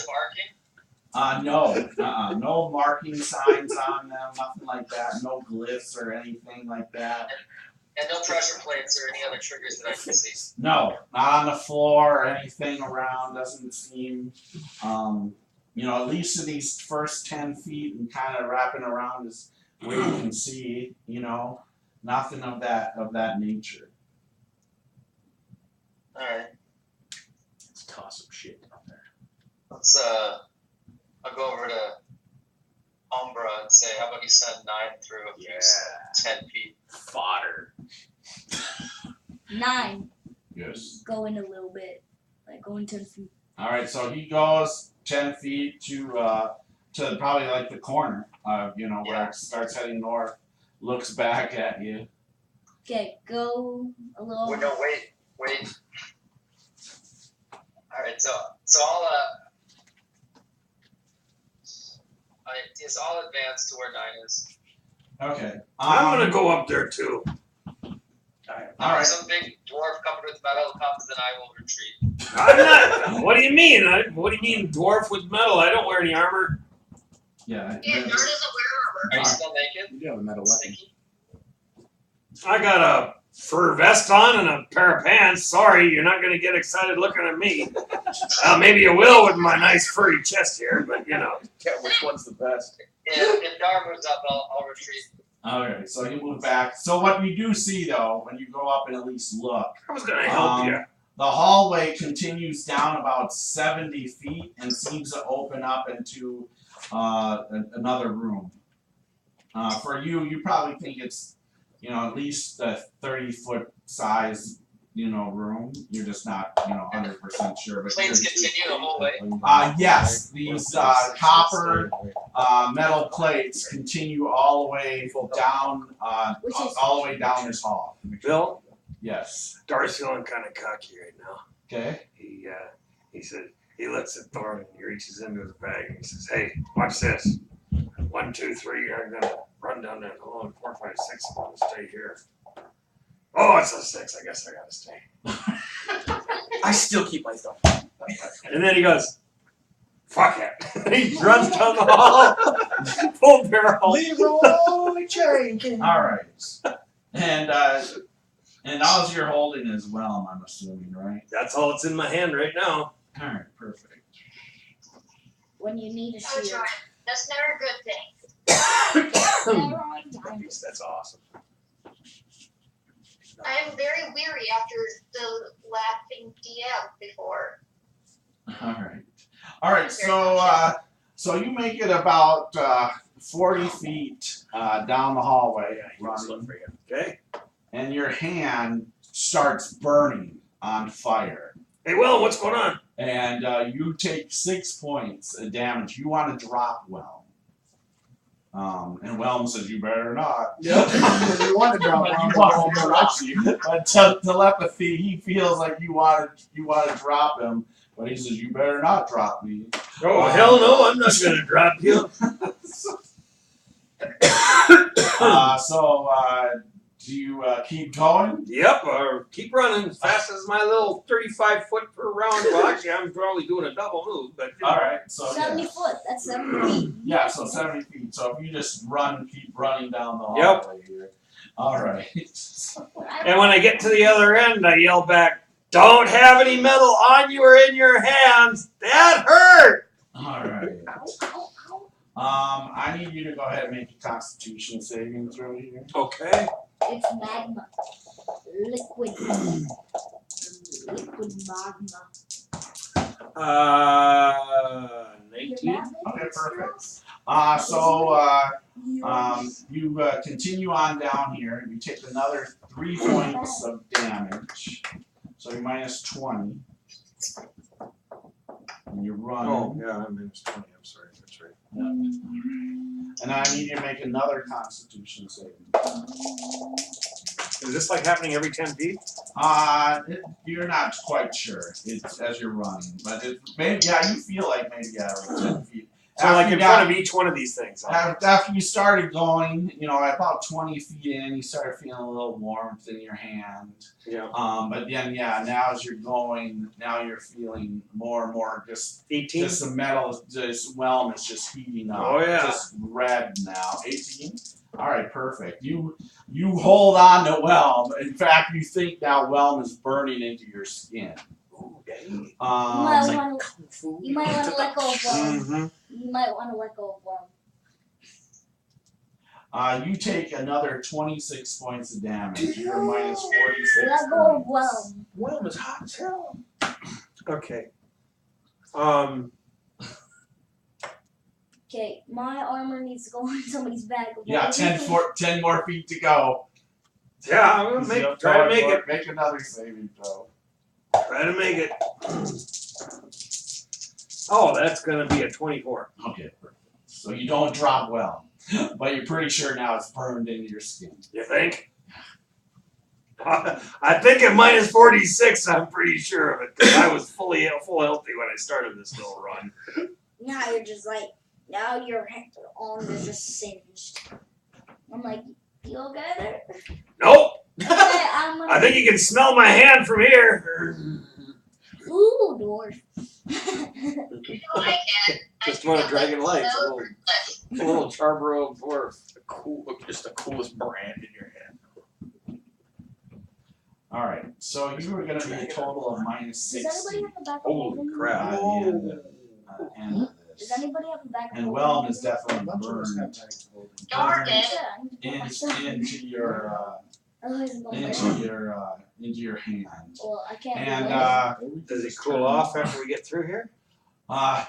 arcing. No marking signs on them, nothing like that. No glyphs or anything like that. And no pressure plates or any other triggers that I can see. No, not on the floor or anything around. Doesn't seem, at least in these first 10 feet and kind of wrapping around is where you can see, nothing of that nature. Alright. Let's toss some shit down there. Let's I'll go over to Umbra and say, how about you send 9 through a few 10 feet. Fodder. 9. Yes. Go in a little bit. Like going 10 feet. All right, so he goes 10 feet to probably like the corner, where it starts heading north, looks back at you. Okay, go a little. Wait, no, wait. Alright, so I'll advance to where 9 is. Okay. I'm gonna go up there too. All right. Some big dwarf covered with metal comes, then I will retreat. I'm not. What do you mean? What do you mean, dwarf with metal? I don't wear any armor. Yeah. Yeah, Dar doesn't wear armor. Are you still naked? You do have a metal weapon. Stinky? I got a fur vest on and a pair of pants. Sorry, you're not gonna get excited looking at me. Maybe you will with my nice furry chest here, but Yeah, which one's the best? If Dar moves up, I'll retreat. Okay, so you move back. So what you do see, though, when you go up and at least look, I was gonna help you. the hallway continues down about 70 feet and seems to open up into another room. For you, you probably think it's, at least a 30-foot size, room. You're just not, 100% sure. But Planes continue the whole way. yes, these copper metal plates continue all the way down, all the way down this hall. Bill, Yes. Dar's feeling kind of cocky right now. Okay. He said he looks at Thor and he reaches into his bag and he says, "Hey, watch this. 1, 2, 3. I'm gonna run down that hall. And 4, 5, 6. I'm gonna stay here. Oh, it's a 6. I guess I gotta stay." I still keep my thumb. And then he goes, "Fuck it." He runs down the hall, full barrel. Leroy Jenkins. All right. And all you're holding is Whelm, I'm assuming, right? That's all that's in my hand right now. All right, perfect. When you need a Oh, shield. Jordan, that's never a good thing. Never on time. That's awesome. I am very weary after the laughing DM before. All right. So you make it about 40 feet down the hallway, running, Okay. and your hand starts burning on fire. Hey, Will, what's going on? And you take 6 points of damage. You want to drop Whelm. And Whelm says, "You better not." Yep. You want to drop one, But telepathy, he feels like you want to drop him, but he says, "You better not drop me." Oh, hell no, I'm not going to drop you. Do you keep going? Yep, or keep running as fast as my little 35-foot per round. Well, actually, I'm probably doing a double move, but All right. So 70 foot. That's 70 feet. Yeah, so 70 feet. So if you just keep running down the hallway here. All right. And when I get to the other end, I yell back, "Don't have any metal on you or in your hands. That hurt." All right. I need you to go ahead and make a Constitution saving throw here. Okay. It's magma. Liquid magma. 19. Okay, perfect. You continue on down here, and you take another 3 points of damage. So you're minus 20. And you're running. Oh, yeah, I'm minus 20. I'm sorry. That's right. And I need you to make another Constitution saving. Is this like happening every 10 feet? You're not quite sure. It's as you're running, but you feel like maybe every 10 feet. So like in front of each one of these things. After you started going, at about 20 feet in, you started feeling a little warmth in your hand. Yeah. But then, now as you're going, now you're feeling more and more just 18. Just the metal, this Whelm is just heating up. Oh, yeah. Just red now. 18. All right, perfect. You hold on to Whelm. In fact, you think now Whelm is burning into your skin. Ooh, dang. You might want to let go of Whelm. Mm-hmm. You might want to let go of Whelm. You take another 26 points of damage. You're minus 46. Let go of Whelm. Whelm is hot as hell. Okay. Okay, my armor needs to go in somebody's bag. Yeah, 10 more feet to go. Yeah, I'm gonna try to make it. Make another saving throw. Try to make it. Oh, that's gonna be a 24. Okay, perfect. So you don't drop Whelm, but you're pretty sure now it's burned into your skin. You think? I think at minus 46, I'm pretty sure of it, because I was full healthy when I started this little run. Now you're just like, now your arm is just singed. I'm like, you okay there? Nope. Okay, I think you can smell my hand from here. Ooh, dwarf. I can. Just one of Dragon Lights, No, a little Charborough dwarf. Just the coolest brand in your head. All right, so you are going to be a total of minus Does 60 anybody have the back of Holy Logan? crap. by the end of Does anybody have a bag of And holding? Whelm is definitely Bunch of us have burned bags of holding. Darn it. into your into your hand. Well, I can't. And Does it cool off after we get through here? yeah,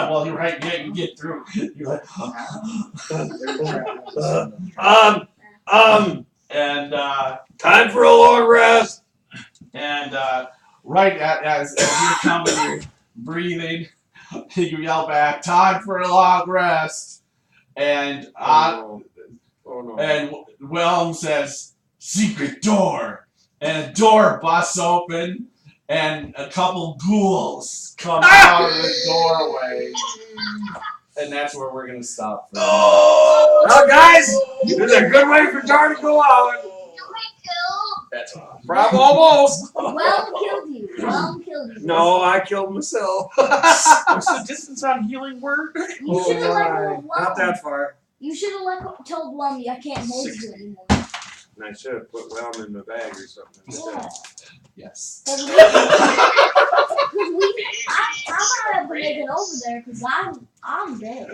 well, you're right. Yeah, you get through. You're like, and Time for a long rest. and right as you're coming, breathing, you yell back, "Time for a long rest." And Oh no. and Whelm says, "Secret door," and a door busts open, and a couple ghouls come out of the doorway, and that's where we're gonna stop. For Well, guys, this is a good way for Dar to go out. That's all. Probably almost. Whelm killed you. Whelm killed you. No, I killed myself. What's the distance on healing word? You should have let Not that far. You should have told Lummy I can't hold you anymore. And I should have put Whelm in the bag or something instead. Yeah. Yes. I'm gonna have to make it over there because I'm dead.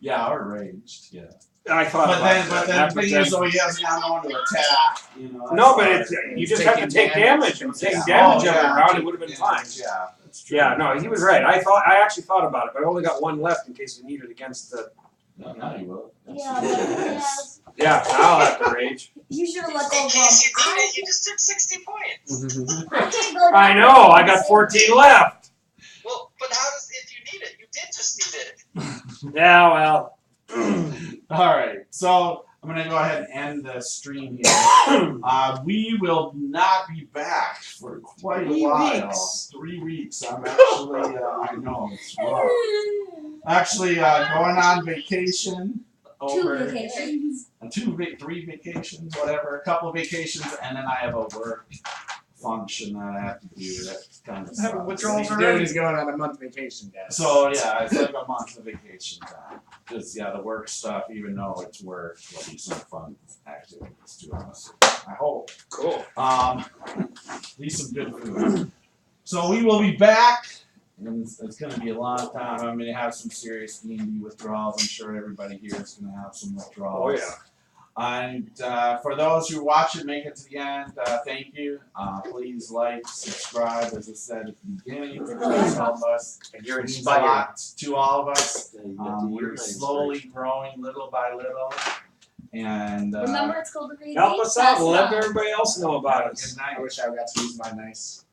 Yeah, or raged. Yeah. I thought But about then that. the thing is, though, he has now no one to attack. You know. No, but that's it's, why. you just have to take damage. And take Yeah. damage Oh, every yeah. round, it would have been fine. Yeah, that's true. Yeah, no, he was right. I actually thought about it, but I only got one left in case we need it against the. No, now you will. Yeah, but yes. Yeah, I'll have to rage. You should have let In go of case you Lummy. need it, you just took 60 points. I can't go down. I know. I got 14 left. Well, but how does if you need it? You did just need it. Yeah, well. All right, so I'm gonna go ahead and end the stream here. We will not be back for quite a while. 3 weeks. I'm actually, I know it's rough. Actually, going on vacation. Two vacations. 3 vacations, whatever. A couple vacations, and then I have a work function that I have to do. That kind of Having sucks. withdrawals Dude, he's going on a month vacation, guys. So yeah, it's like a month of vacation time. Just the work stuff, even though it's work, will be some fun activities to us. I hope. Cool. At least some good food. So we will be back, and it's going to be a long time. I'm going to have some serious D&D withdrawals. I'm sure everybody here is going to have some withdrawals. Oh, yeah. And for those who watch it, make it to the end, thank you. Please like, subscribe, as I said at the beginning. It really helps us. And you're It means a inspired. lot to all of us. We're slowly growing little by little. And Remember, it's called the Help us out. Pass We'll it let on. everybody else know about good us. night. I wish I got to use my nice